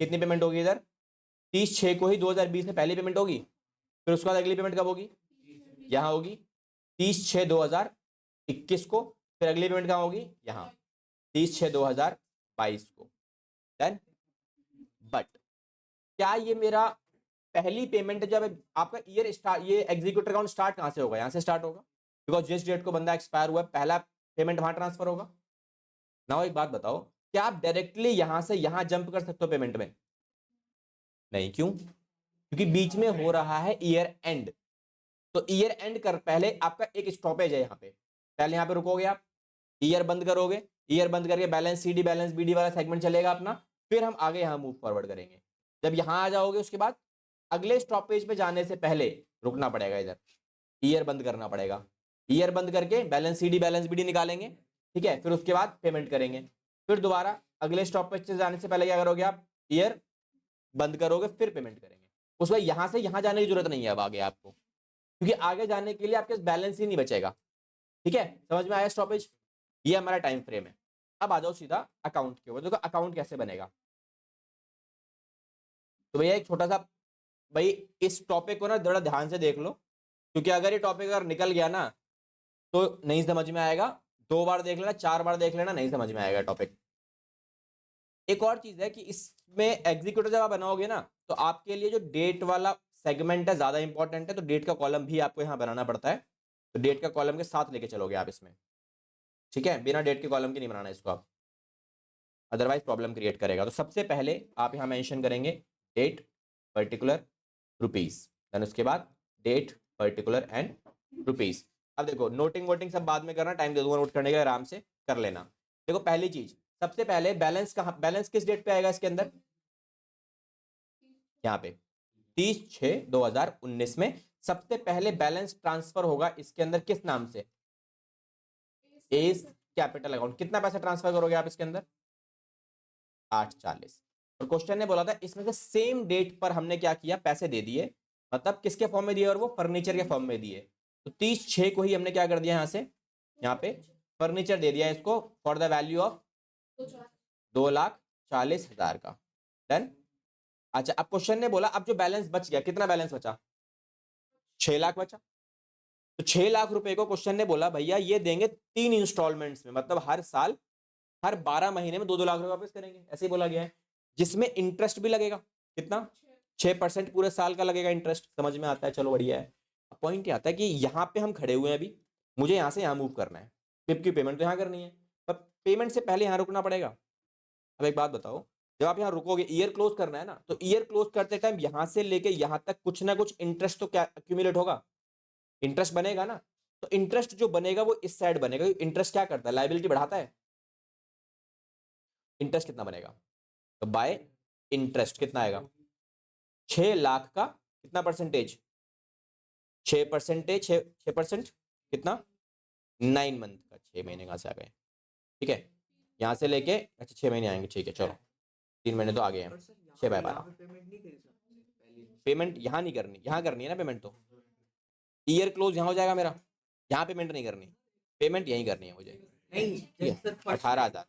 कितनी पेमेंट होगी, इधर 30/6 को ही 2020 में पहली पेमेंट होगी, फिर उसके बाद अगली पेमेंट कब होगी, यहाँ होगी 30/6/2021 को, फिर अगली पेमेंट कहाँ होगी, यहाँ 30/6/2022 को। देन बट क्या ये मेरा पहली पेमेंट, जब आपका ईयर स्टार्ट, ये एग्जीक्यूटर अकाउंट स्टार्ट कहाँ से होगा, यहाँ से स्टार्ट होगा, बिकॉज जिस डेट को बंदा एक्सपायर हुआ है पहला पेमेंट वहां ट्रांसफर होगा ना। एक बात बताओ, क्या आप डायरेक्टली यहां से यहां जंप कर सकते हो पेमेंट में, नहीं, क्यों, क्योंकि बीच में हो रहा है ईयर एंड। तो ईयर एंड कर पहले आपका एक स्टॉपेज है, यहाँ पे पहले यहाँ पे रुकोगे आप, ईयर बंद करोगे, ईयर बंद करके बैलेंस सीडी बैलेंस बीडी वाला सेगमेंट चलेगा अपना, फिर हम आगे यहाँ मूव फॉरवर्ड करेंगे। जब यहाँ आ जाओगे उसके बाद अगले स्टॉपेज पे जाने से पहले रुकना पड़ेगा, इधर ईयर बंद करना पड़ेगा, ईयर बंद करके बैलेंस सीडी बैलेंस बीडी निकालेंगे, ठीक है, फिर उसके बाद पेमेंट करेंगे, फिर दोबारा अगले स्टॉपेज से जाने से पहले क्या करोगे आप, ईयर बंद करोगे, फिर पेमेंट करेंगे। उसके बाद यहाँ से यहाँ जाने की जरूरत नहीं है अब आगे आपको, क्योंकि आगे जाने के लिए आपके बैलेंस ही नहीं बचेगा। ठीक है, समझ में आया स्टॉपेज, ये हमारा टाइम फ्रेम है। अब आ जाओ सीधा अकाउंट के ऊपर, देखो अकाउंट कैसे बनेगा। तो भैया एक छोटा सा, भाई इस टॉपिक को ना थोड़ा ध्यान से देख लो, क्योंकि अगर ये टॉपिक अगर निकल गया ना तो नहीं समझ में आएगा, 2 बार देख लेना, 4 बार देख लेना, नहीं समझ में आएगा टॉपिक। एक और चीज है कि इसमें एग्जीक्यूटिव जब आप बनाओगे ना तो आपके लिए जो डेट वाला सेगमेंट है ज्यादा इंपॉर्टेंट है, तो डेट का कॉलम भी आपको यहाँ बनाना पड़ता है, तो डेट का कॉलम के साथ लेके चलोगे आप इसमें, ठीक है, बिना डेट के कॉलम के नहीं बनाना इसको आप, अदरवाइज प्रॉब्लम क्रिएट करेगा। तो सबसे पहले आप यहाँ मेंशन करेंगे डेट पर्टिकुलर रुपीस, देन उसके बाद डेट पर्टिकुलर एंड रुपीस। अब देखो नोटिंग वोटिंग सब बाद में करना, टाइम दे दूंगा नोट करने के लिए, आराम से कर लेना। देखो पहली चीज, सबसे पहले बैलेंस कहाँ, बैलेंस किस डेट पे आएगा इसके अंदर, यहाँ पे 30/6/2019 में सबसे पहले बैलेंस ट्रांसफर होगा इसके अंदर किस नाम से, एस कैपिटल अकाउंट। कितना पैसा ट्रांसफर करोगे आप इसके अंदर, 840। और क्वेश्चन ने बोला था इसमें से सेम डेट पर हमने क्या किया, पैसे दे दिए, मतलब किसके फॉर्म में दिए, और वो फर्नीचर के फॉर्म में दिए। तो 30/6 को ही हमने क्या कर दिया, यहाँ से यहाँ पे फर्नीचर दे दिया इसको फॉर द वैल्यू ऑफ 2,40,000 का। देन अच्छा, अब क्वेश्चन ने बोला अब जो बैलेंस बच गया, कितना बैलेंस बचा, 6 लाख बचा। तो 6 लाख रुपए को क्वेश्चन ने बोला भैया ये देंगे 3 इंस्टॉलमेंट्स में, मतलब हर साल हर 12 महीने में 2-2 लाख रुपए वापस करेंगे, ऐसे ही बोला गया है, जिसमें इंटरेस्ट भी लगेगा, कितना 6% पूरे साल का लगेगा इंटरेस्ट। समझ में आता है, चलो बढ़िया है। पॉइंट ये आता है कि यहाँ पे हम खड़े हुए हैं, अभी मुझे यहाँ से यहाँ मूव करना है, पिप की पेमेंट तो यहाँ करनी है, पर पेमेंट से पहले यहाँ रुकना पड़ेगा। अब एक बात बताओ, जब आप यहाँ रुकोगे ईयर क्लोज करना है ना, तो ईयर क्लोज करते टाइम यहाँ से लेके यहाँ तक कुछ ना कुछ इंटरेस्ट तो क्या अक्यूमुलेट होगा, इंटरेस्ट बनेगा ना। तो इंटरेस्ट जो बनेगा वो इस साइड बनेगा, इंटरेस्ट क्या करता है, लायबिलिटी बढ़ाता है। इंटरेस्ट कितना बनेगा, तो बाय इंटरेस्ट कितना आएगा, 6 लाख का कितना परसेंटेज, 6% कितना 9 मंथ का, 6 महीने कहाँ से आ गए, ठीक है, यहाँ से लेके अच्छा 6 महीने आएंगे, ठीक है चलो 3 महीने तो आ गए हैं, 6/12 पेमेंट यहाँ नहीं करनी, यहाँ करनी है ना पेमेंट, तो ईयर क्लोज यहाँ हो जाएगा मेरा, यहाँ पेमेंट नहीं करनी, पेमेंट यहीं करनी है मुझे, नहीं 18,000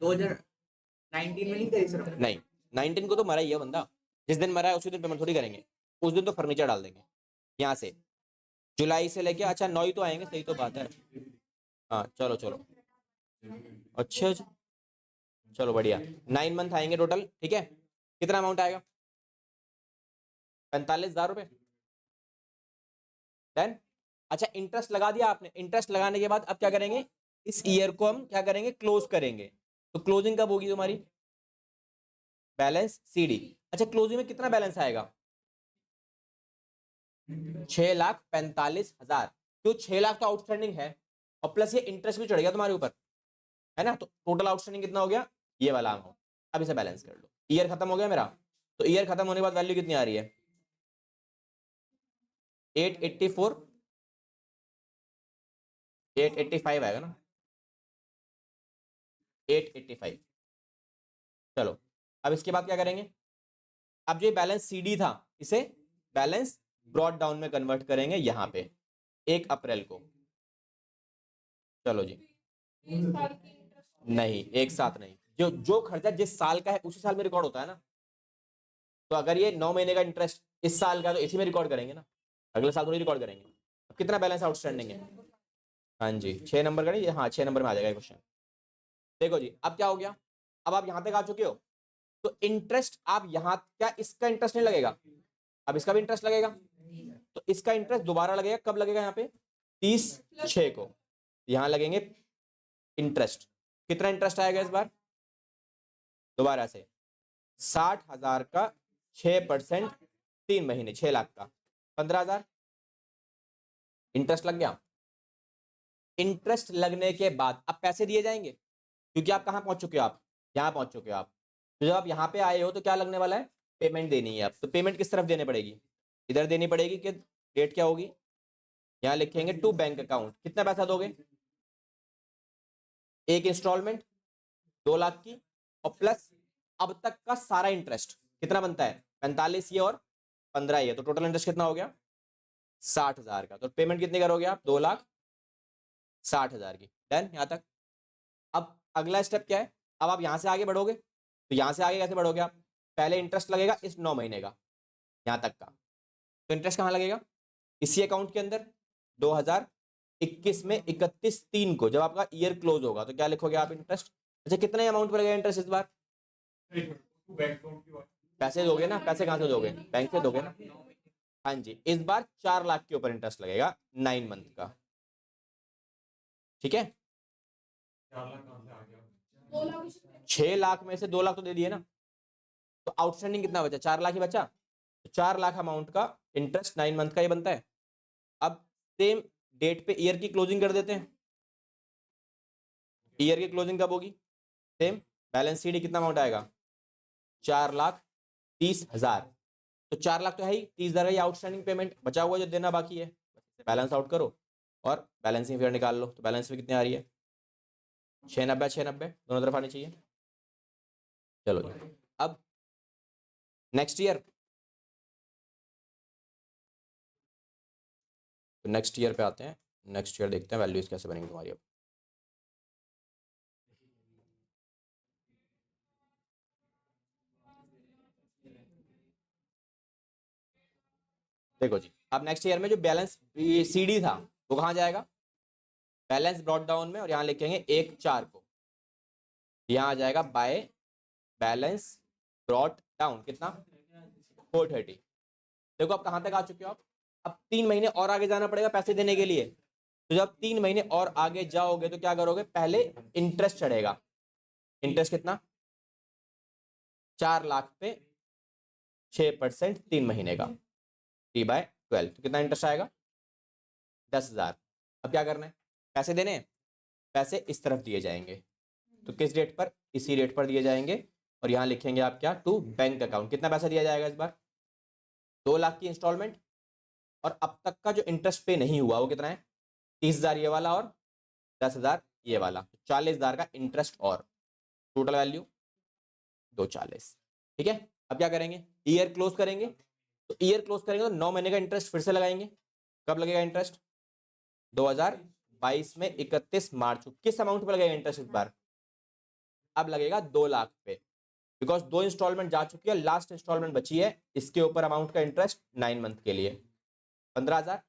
2019 में नहीं करी सर, नहीं 19 को तो मरा ही है बंदा, जिस दिन मरा है उसी दिन पेमेंट थोड़ी करेंगे, उस दिन तो फर्नीचर डाल देंगे यहाँ से, जुलाई से लेके अच्छा 9 ही तो आएंगे, सही तो बात है, हाँ चलो चलो अच्छा जी। चलो बढ़िया 9 मंथ आएंगे टोटल, ठीक है, कितना अमाउंट आएगा 45,000 रुपये, डन। अच्छा इंटरेस्ट लगा दिया आपने, इंटरेस्ट लगाने के बाद अब क्या करेंगे, इस ईयर को हम क्या करेंगे क्लोज करेंगे, तो क्लोजिंग कब होगी तुम्हारी, बैलेंस सीडी, अच्छा क्लोजिंग में कितना बैलेंस आएगा 6,45,000, जो 6 लाख तो आउटस्टैंडिंग है और प्लस ये इंटरेस्ट भी चढ़ गया तुम्हारे ऊपर, है ना, तो टोटल आउटस्टैंडिंग कितना हो गया ये वाला अमाउंट, अब इसे बैलेंस कर लो, ईयर खत्म हो गया मेरा, तो ईयर खत्म होने के बाद वैल्यू कितनी आ रही है 884, 885 आएगा ना, 885, चलो अब इसके बाद क्या करेंगे, अब जो बैलेंस सीडी था इसे बैलेंस ब्रॉड डाउन में कन्वर्ट करेंगे यहाँ पे 1 अप्रैल को, चलो जी, नहीं एक साथ नहीं, जो जो खर्चा जिस साल का है उसी साल में रिकॉर्ड होता है ना, तो अगर ये 9 महीने का इंटरेस्ट इस साल का तो इसी में रिकॉर्ड करेंगे ना, अगले साल थोड़ी रिकॉर्ड करेंगे, अब कितना बैलेंस आउटस्टैंडिंग है, हाँ जी 6 नंबर का नहीं, हाँ 6 नंबर में आ जाएगा क्वेश्चन, देखो जी अब क्या हो गया, अब आप यहाँ तक आ चुके हो, तो इंटरेस्ट आप यहाँ, क्या इसका इंटरेस्ट नहीं लगेगा, अब इसका भी इंटरेस्ट लगेगा, तो इसका इंटरेस्ट दोबारा लगेगा, कब लगेगा यहाँ पे 30/6 को, यहाँ लगेंगे इंटरेस्ट, कितना इंटरेस्ट आएगा इस बार दोबारा से 60,000 का 6%, 3 महीने 6 लाख का 15,000 इंटरेस्ट लग गया, इंटरेस्ट लगने के बाद अब पैसे दिए जाएंगे, क्योंकि आप कहाँ पहुंच चुके हो, आप यहाँ पहुंच चुके हो आप, तो जब आप यहाँ पे आए हो तो क्या लगने वाला है, पेमेंट देनी है, आप तो पेमेंट किस तरफ देनी पड़ेगी, इधर देनी पड़ेगी, कि डेट क्या होगी, यहाँ लिखेंगे टू बैंक अकाउंट, कितना पैसा दोगे, एक इंस्टॉलमेंट 2 लाख की और प्लस अब तक का सारा इंटरेस्ट कितना बनता है 45 ये और 15 ये, तो टोटल इंटरेस्ट कितना हो गया 60,000 का, तो पेमेंट कितनी करोगे आप 2,60,000 की, डन यहाँ तक। अब अगला स्टेप क्या है, अब आप यहाँ से आगे बढ़ोगे, तो यहाँ से आगे कैसे बढ़ोगे आप, पहले इंटरेस्ट लगेगा इस 9 महीने का यहाँ तक का, तो इंटरेस्ट कहाँ लगेगा इसी अकाउंट के अंदर, 2021 में 31/3 को जब आपका ईयर क्लोज होगा तो क्या लिखोगे आप इंटरेस्ट, अच्छा कितने अमाउंट पर लगेगा इंटरेस्ट इस बार, पैसे दोगे ना, पैसे कहाँ से दोगे बैंक से दोगे ना, हाँ जी इस बार 4 लाख के ऊपर इंटरेस्ट लगेगा 9 मंथ का, ठीक है 6 लाख में से 2 लाख तो दे दिए ना, तो आउटस्टैंडिंग कितना बचा 4 लाख ही बचा, तो 4 लाख अमाउंट का इंटरेस्ट 9 मंथ का ही बनता है। अब सेम डेट पे ईयर की क्लोजिंग कर देते हैं, ईयर की क्लोजिंग कब होगी, सेम बैलेंस शीट कितना अमाउंट आएगा 4,30,000, तो 4 लाख तो है ही, 30,000 का आउटस्टैंडिंग पेमेंट बचा हुआ जो देना बाकी है, बैलेंस आउट करो और बैलेंसिंग फिगर निकाल लो, तो बैलेंस में कितनी आ रही है 690 690 दोनों तरफ आनी चाहिए। चलो जी अब नेक्स्ट ईयर, तो नेक्स्ट ईयर पे आते हैं, नेक्स्ट ईयर देखते हैं वैल्यूज कैसे बनेंगी तुम्हारी। अब देखो जी अब नेक्स्ट ईयर में जो बैलेंस सीडी था वो कहाँ जाएगा, बैलेंस ब्रॉट डाउन में, और यहाँ लिखेंगे 1/4 को, यहाँ आ जाएगा बाय बैलेंस ब्रॉट डाउन कितना 430। देखो अब कहाँ तक आ चुके हो आप, अब 3 महीने और आगे जाना पड़ेगा पैसे देने के लिए, तो जब 3 महीने और आगे जाओगे तो क्या करोगे, पहले इंटरेस्ट चढ़ेगा, इंटरेस्ट कितना 4 लाख पे 6% 3 महीने का T/12, तो कितना इंटरेस्ट आएगा 10,000। अब क्या करना है, पैसे देने हैं, पैसे इस तरफ दिए जाएंगे, तो किस डेट पर, इसी डेट पर दिए जाएंगे, और यहाँ लिखेंगे आप क्या टू बैंक अकाउंट, कितना पैसा दिया जाएगा इस बार 2 लाख की इंस्टॉलमेंट और अब तक का जो इंटरेस्ट पे नहीं हुआ वो कितना है? 30,000 ये वाला और 10,000 ये वाला, 40,000 का इंटरेस्ट और टोटल वैल्यू 240। ठीक है, अब क्या करेंगे? ईयर क्लोज करेंगे। तो ईयर क्लोज करेंगे तो 9 महीने का इंटरेस्ट फिर से लगाएंगे। कब लगेगा इंटरेस्ट? 2022 में 31 मार्च को। किस अमाउंट पे लगेगा इंटरेस्ट इस बार? अब लगेगा 2 लाख पे, बिकॉज 2 इंस्टॉलमेंट जा चुकी है, लास्ट इंस्टॉलमेंट बची है, इसके ऊपर अमाउंट का इंटरेस्ट 9 मंथ के लिए 15,000।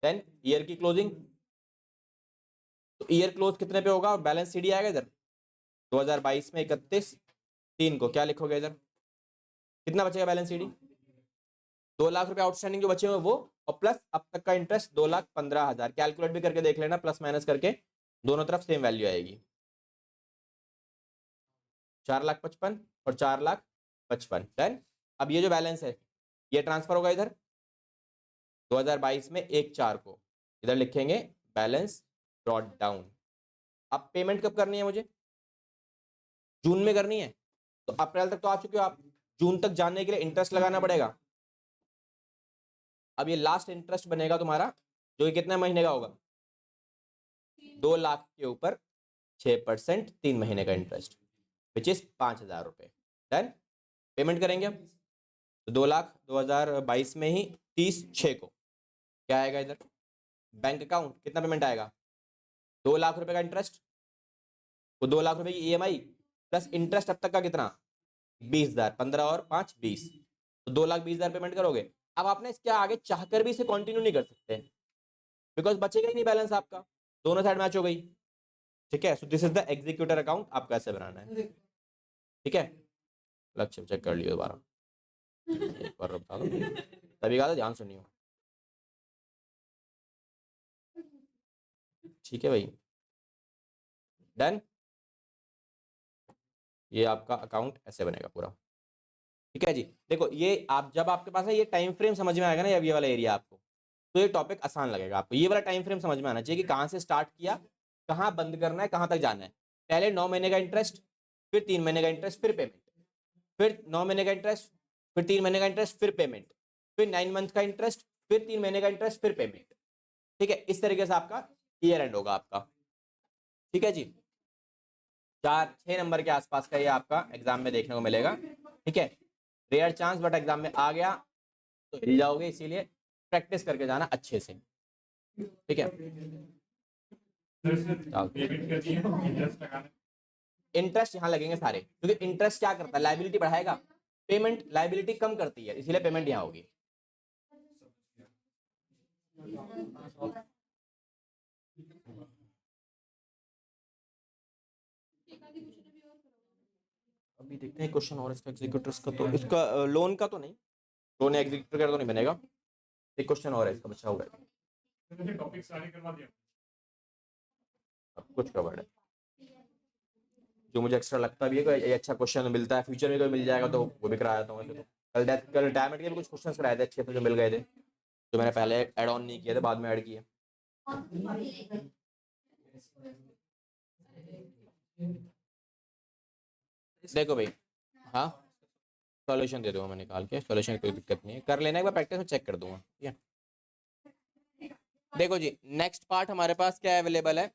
देन ईयर की क्लोजिंग, तो ईयर क्लोज कितने पे होगा? बैलेंस सीडी आएगा इधर 2022 में 31/3 को। क्या लिखोगे इधर? कितना बचेगा बैलेंस सीडी? 2 लाख रुपए आउटस्टैंडिंग जो बचे हुए वो, और प्लस अब तक का इंटरेस्ट 2,15,000। कैलकुलेट भी करके देख लेना, प्लस माइनस करके दोनों तरफ सेम वैल्यू आएगी। 4,55,000 और 4,55,000। डन। अब ये जो बैलेंस है ये ट्रांसफर होगा इधर 2022 में 1/4 को, इधर लिखेंगे बैलेंस ब्रॉट डाउन। अब पेमेंट कब करनी है मुझे? जून में करनी है। तो अप्रैल तक तो आ चुके हो आप, जून तक जाने के लिए इंटरेस्ट लगाना पड़ेगा। अब ये लास्ट इंटरेस्ट बनेगा तुम्हारा, जो कि कितने महीने का होगा? 2 लाख के ऊपर 6%, 3 महीने का इंटरेस्ट, विच इज 5,000 रुपए। डन। पेमेंट करेंगे अब, तो 2 लाख 2022 में ही 30/6 को क्या आएगा इधर? बैंक अकाउंट कितना पेमेंट आएगा? 2 लाख रुपए का इंटरेस्ट, वो 2 लाख रुपए की ईएमआई प्लस इंटरेस्ट अब तक का कितना? 20,000। 15 और 5 20, तो 2,20,000 पेमेंट करोगे। अब आपने इसके आगे चाहकर भी इसे कंटिन्यू नहीं कर सकते, बिकॉज बचेगा ही नहीं बैलेंस आपका, दोनों साइड मैच हो गई। ठीक है, so this is the executor account, आपको ऐसे बनाना है। ठीक है, लक्ष्य चेक कर लियो दोबारा एक बार, बता दो तभी कहा था ध्यान सुनियो। ठीक है भाई, डन। ये आपका अकाउंट ऐसे बनेगा पूरा। ठीक है जी, देखो ये आप जब आपके पास है ये टाइम फ्रेम समझ में आएगा ना, ये वाला एरिया आपको, तो ये टॉपिक आसान लगेगा आपको। ये वाला टाइम फ्रेम समझ में आना चाहिए कि कहाँ से स्टार्ट किया, कहाँ बंद करना है, कहाँ तक जाना है। पहले 9 महीने का इंटरेस्ट, फिर 3 महीने का इंटरेस्ट, फिर पेमेंट, फिर 9 महीने का इंटरेस्ट, फिर 3 महीने का इंटरेस्ट, फिर पेमेंट, फिर 9 मंथ का इंटरेस्ट, फिर 3 महीने का इंटरेस्ट, फिर पेमेंट। ठीक है, इस तरीके से आपका ईयर एंड होगा आपका। ठीक है जी, 4-6 नंबर के आसपास का ये आपका एग्जाम में देखने को मिलेगा। ठीक है, रेयर चांस, बट एग्जाम में आ गया तो हिल जाओगे, इसीलिए प्रैक्टिस करके जाना अच्छे से। ठीक है, इंटरेस्ट यहाँ लगेंगे सारे, क्योंकि इंटरेस्ट क्या करता है? लाइबिलिटी बढ़ाएगा, पेमेंट लाइबिलिटी कम करती है, इसीलिए पेमेंट यहाँ होगी। अभी देखते हैं क्वेश्चन और इसका एग्जीक्यूटिव्स का, तो इसका लोन का तो नहीं, लोन एग्जीक्यूटिव का तो नहीं बनेगा। एक क्वेश्चन और है इसका बचा हुआ है, टॉपिक सारे करवा दिया, अब कुछ कवर्ड है जो मुझे एक्स्ट्रा लगता भी है कोई अच्छा क्वेश्चन मिलता है, फ्यूचर में कोई मिल जाएगा तो वो भी करा देता हूँ। तो कल रिटायरमेंट के भी कुछ क्वेश्चन कराए थे अच्छे थे जो मिल गए थे, जो मैंने पहले ऐड ऑन नहीं किए थे, बाद में ऐड किए। देखो भाई, हाँ सॉल्यूशन दे दूंगा मैं निकाल के, सॉल्यूशन की कोई दिक्कत नहीं है, कर लेना एक बार प्रैक्टिस में, चेक कर दूंगा। ठीक है, देखो जी नेक्स्ट पार्ट हमारे पास क्या अवेलेबल है।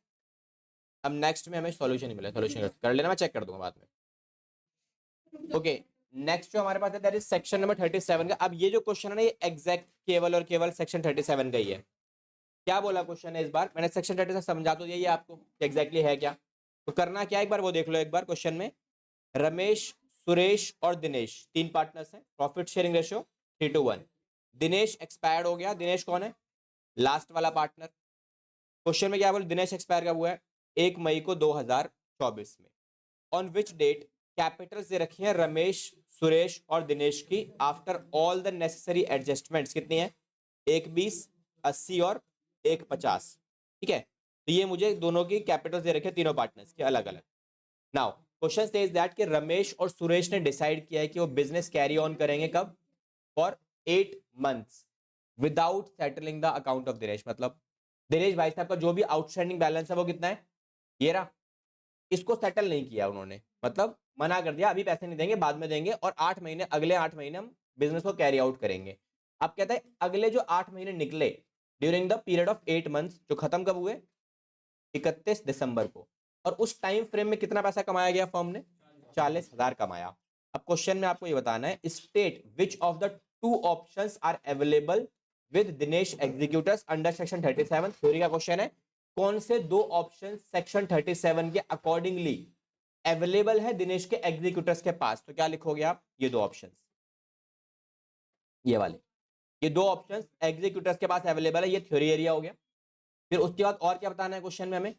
अब नेक्स्ट में हमें सॉल्यूशन ही मिला, सॉल्यूशन कर लेना, मैं चेक कर दूंगा बाद में। ओके, नेक्स्ट जो हमारे पास है दैट इज सेक्शन नंबर 37 का। अब ये जो क्वेश्चन है ना, ये एग्जैक्ट केवल और केवल सेक्शन 37 का ही है। क्या बोला क्वेश्चन है इस बार? मैंने सेक्शन 37 समझा तो यही है आपको एग्जैक्टली है क्या, तो करना क्या एक बार वो देख लो। एक बार क्वेश्चन में रमेश, सुरेश और दिनेश 3 पार्टनर्स हैं, profit sharing ratio 3:1। Dinesh expired हो गया, दिनेश कौन है? लास्ट वाला पार्टनर। क्वेश्चन में क्या बोले? दिनेश एक्सपायर कब हुआ है? 1 मई को 2024 में। ऑन विच डेट कैपिटल से रखी है रमेश, सुरेश और दिनेश की after all the necessary adjustments कितनी है? 1:20, 80 और 1:50। ठीक है, तो ये मुझे दोनों की कैपिटल दे रखे तीनों पार्टनर्स के अलग अलग। नाउ क्वेश्चन सेज दैट कि रमेश और सुरेश ने डिसाइड किया है कि वो बिजनेस कैरी ऑन करेंगे कब? For 8 months without settling the account of Dinesh. मतलब दिनेश भाई साहब का जो भी आउटस्टैंडिंग बैलेंस है वो कितना है? ये रहा, इसको सेटल नहीं किया उन्होंने, मतलब मना कर दिया अभी पैसे नहीं देंगे बाद में देंगे, और 8 महीने, अगले 8 महीने हम बिजनेस को कैरी आउट करेंगे। अब कहता है अगले जो 8 महीने निकले during the period of 8 months, जो खत्म कब हुए? 31 दिसंबर को। और उस टाइम फ्रेम में कितना पैसा कमाया गया फर्म ने? 40,000 कमाया। अब क्वेश्चन में आपको ये बताना है, state which of the two options are available with Dinesh executors under section 37। Theory का क्वेश्चन है, कौन से दो ऑप्शन सेक्शन 37 के अकॉर्डिंगली अवेलेबल है दिनेश के एग्जीक्यूटर्स के पास? तो क्या लिखोगे आप? ये दो ऑप्शंस, ये वाले, ये दो ऑप्शंस एग्जीक्यूटर्स के पास अवेलेबल है। ये थ्योरी एरिया हो गया। फिर उसके बाद और क्या बताना है क्वेश्चन में हमें?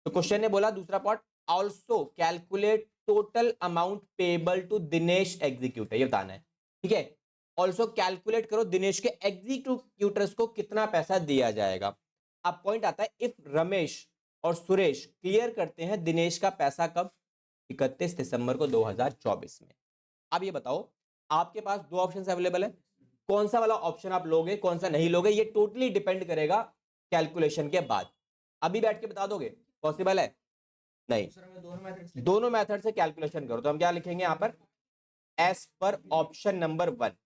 तो क्वेश्चन ने बोला दूसरा part, also calculate total amount payable to Dinesh executor, ये बताना है। ठीक है, ऑल्सो कैलकुलेट करो दिनेश के एग्जीक्यूटर्स को कितना पैसा दिया जाएगा। अब पॉइंट आता है, इफ रमेश और सुरेश क्लियर करते हैं दिनेश का पैसा कब? 31 दिसंबर को 2024 में। अब ये बताओ, आपके पास दो ऑप्शन अवेलेबल है, कौन सा वाला ऑप्शन आप लोगे, कौन सा नहीं लोगे, ये टोटली डिपेंड करेगा कैलकुलेशन के बाद। अभी बैठ के बता दोगे? पॉसिबल है? नहीं। सर मैं दोनों मेथड से दोनों मेथड से कैलकुलेशन करो। तो हम क्या लिखेंगे यहां पर? As per option number 1।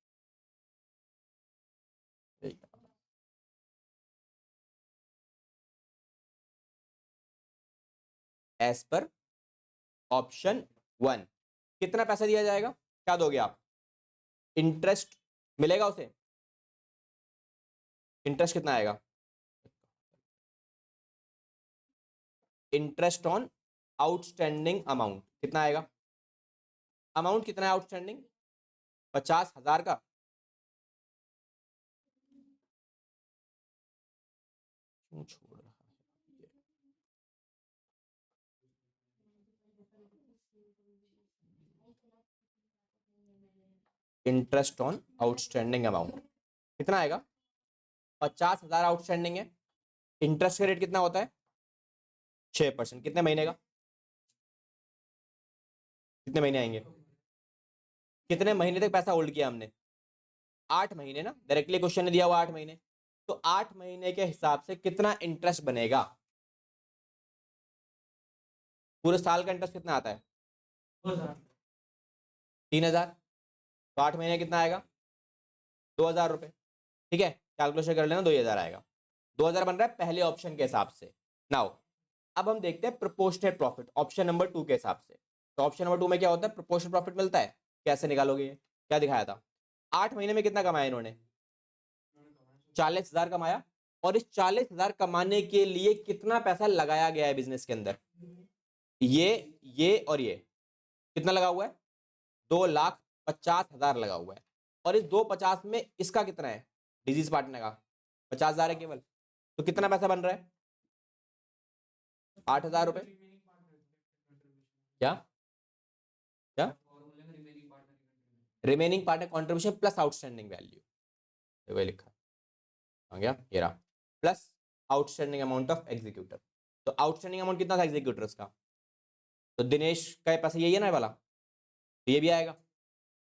As per option 1 कितना पैसा दिया जाएगा? क्या दोगे आप? इंटरेस्ट मिलेगा उसे? इंटरेस्ट कितना आएगा? इंटरेस्ट ऑन आउटस्टैंडिंग अमाउंट कितना आएगा? अमाउंट कितना है आउटस्टैंडिंग? 50,000 का। क्यों छोड़ रहा है ये? इंटरेस्ट ऑन आउटस्टैंडिंग अमाउंट कितना आएगा? 50,000 आउटस्टैंडिंग है। इंटरेस्ट का रेट कितना होता है? 6%। कितने महीने का? कितने महीने आएंगे? कितने महीने तक पैसा होल्ड किया हमने? 8 महीने ना, डायरेक्टली क्वेश्चन ने दिया हुआ 8 महीने। तो 8 महीने के हिसाब से कितना इंटरेस्ट बनेगा? पूरे साल का इंटरेस्ट कितना आता है? 3,000। तो 8 महीने कितना आएगा? 2,000 रुपए। ठीक है, कैलकुलेशन कर लेना, 2,000 आएगा। 2,000 बन रहा है पहले ऑप्शन के हिसाब से। नाउ अब हम देखते हैं प्रोपोर्शनेट प्रॉफिट ऑप्शन नंबर 2 के हिसाब से। तो ऑप्शन नंबर 2 में क्या होता है? प्रोपोर्शनेट प्रॉफिट मिलता है। कैसे निकालोगे ये? क्या दिखाया था? 8 महीने में कितना कमाया इन्होंने? 40,000 कमाया। और इस 40,000 कमाने के लिए कितना पैसा लगाया गया है बिजनेस के अंदर? ये और ये कितना लगा हुआ है? 2,50,000 लगा हुआ है। और इस 250 में इसका कितना है? डिजीज पार्टनर का 50,000 है केवल। तो कितना पैसा बन रहा है? 8,000 रुपए। क्या क्या? Remaining partner contribution plus outstanding value, वही लिखा आ गया ये रहा, plus outstanding amount of executor. तो आउटस्टैंडिंग अमाउंट कितना था एग्जीक्यूटर्स का? तो दिनेश का पैसा यही है ना ये वाला, तो ये भी आएगा।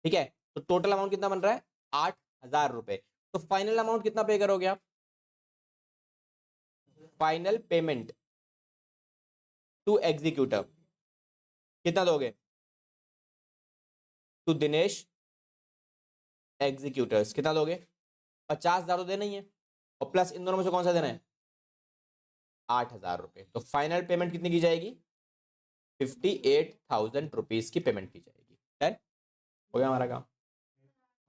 ठीक है, तो टोटल अमाउंट कितना बन रहा है? 8,000 रुपए। तो फाइनल अमाउंट कितना पे करोगे आप? फाइनल पेमेंट टू एग्जीक्यूटर कितना दोगे? टू दिनेश एग्जीक्यूटर्स कितना दोगे? 50,000 तो देना ही है, और प्लस इन दोनों में से कौन सा देना है? 8,000 रुपए। तो फाइनल पेमेंट कितनी की जाएगी? 58,000 रुपीज की पेमेंट की जाएगी। डन हो गया हमारा काम।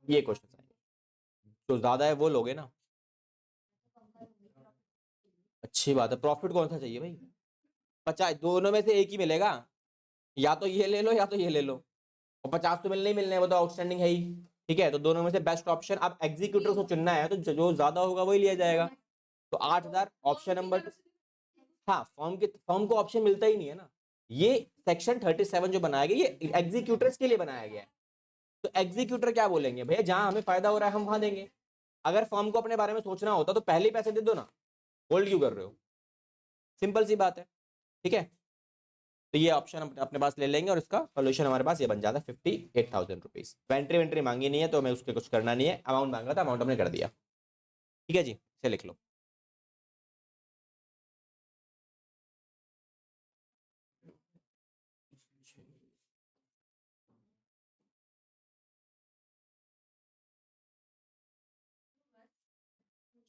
ये क्वेश्चन आएंगे, तो ज्यादा है वो लोगे ना। अच्छी बात है। प्रॉफिट कौन सा चाहिए भाई? 50, दोनों में से एक ही मिलेगा, या तो ये ले लो या तो ये ले लो। और 50 तो मिलने ही मिलने हैं, वो तो आउटस्टैंडिंग है ही। ठीक है, तो दोनों में से बेस्ट ऑप्शन अब एग्जीक्यूटर को चुनना है, तो जो ज्यादा होगा वही लिया जाएगा। तो 8,000 ऑप्शन नंबर 2। हाँ, फॉर्म को ऑप्शन मिलता ही नहीं है ना। ये सेक्शन 37 जो बनाया गया ये एग्जीक्यूटर्स के लिए बनाया गया है। तो एग्जीक्यूटर क्या बोलेंगे? भैया जहां हमें फायदा हो रहा है हम वहां देंगे। अगर फॉर्म को अपने बारे में सोचना होता तो पहले ही पैसे दे दो ना, होल्ड क्यों कर रहे हो? सिंपल सी बात है। ठीक है, तो ये ऑप्शन हम अपने पास ले लेंगे और इसका सोल्यूशन हमारे पास ये बन जाता है 58,000 रुपीज। वेंट्री वेंट्री मांगी नहीं है तो हमें उसके कुछ करना नहीं है, अमाउंट मांगा था अमाउंट हमने कर दिया। ठीक है जी, इसे लिख लो।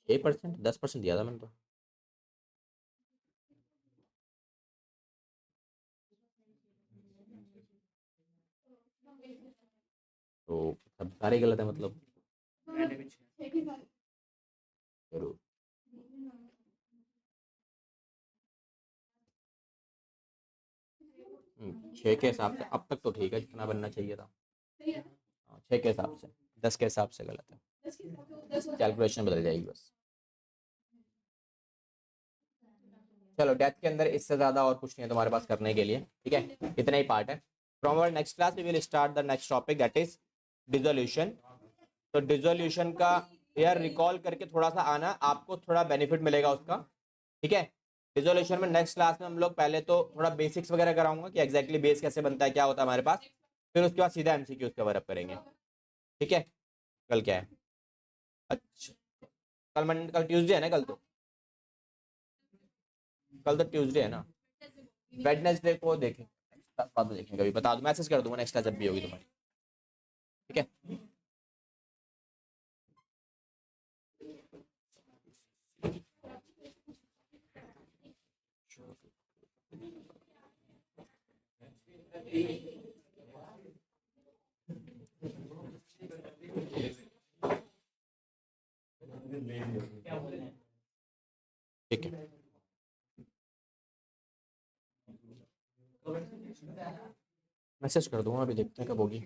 6%, 10% दिया था मैंने तो। तो सब सारे गलत है मतलब। मैंने भी छः। जरूर। छः के हिसाब से अब तक तो ठीक है, जितना बनना चाहिए था। हाँ, 6 के हिसाब से, 10 के हिसाब से गलत है, कैलकुलेशन बदल जाएगी बस। चलो डेथ के अंदर इससे ज़्यादा और कुछ नहीं है तुम्हारे पास करने के लिए, ठीक है, इतना ही पार्ट है। From our next class we will start the next topic that is dissolution. तो डिसोल्यूशन का यार रिकॉल करके थोड़ा सा आना, आपको थोड़ा बेनिफिट मिलेगा उसका, ठीक है। डिसोल्यूशन में नेक्स्ट क्लास में हम लोग पहले तो थोड़ा बेसिक्स वगैरह कराऊंगा कि एग्जैक्टली बेस कैसे बनता है, क्या होता है हमारे पास, फिर उसके बाद सीधा एमसीक्यूज कवर अप करेंगे, ठीक है। कल क्या है? अच्छा, कल ट्यूसडे है ना, कल तो ट्यूसडे है ना। वेडनेसडे को देखें, बाद में देखेंगे, अभी बता दूं, मैसेज कर दूंगा नेक्स्ट क्लास जब भी होगी तुम्हारी, ठीक है। ठीक है, मैसेज कर दूंगा, अभी देखते हैं कब होगी।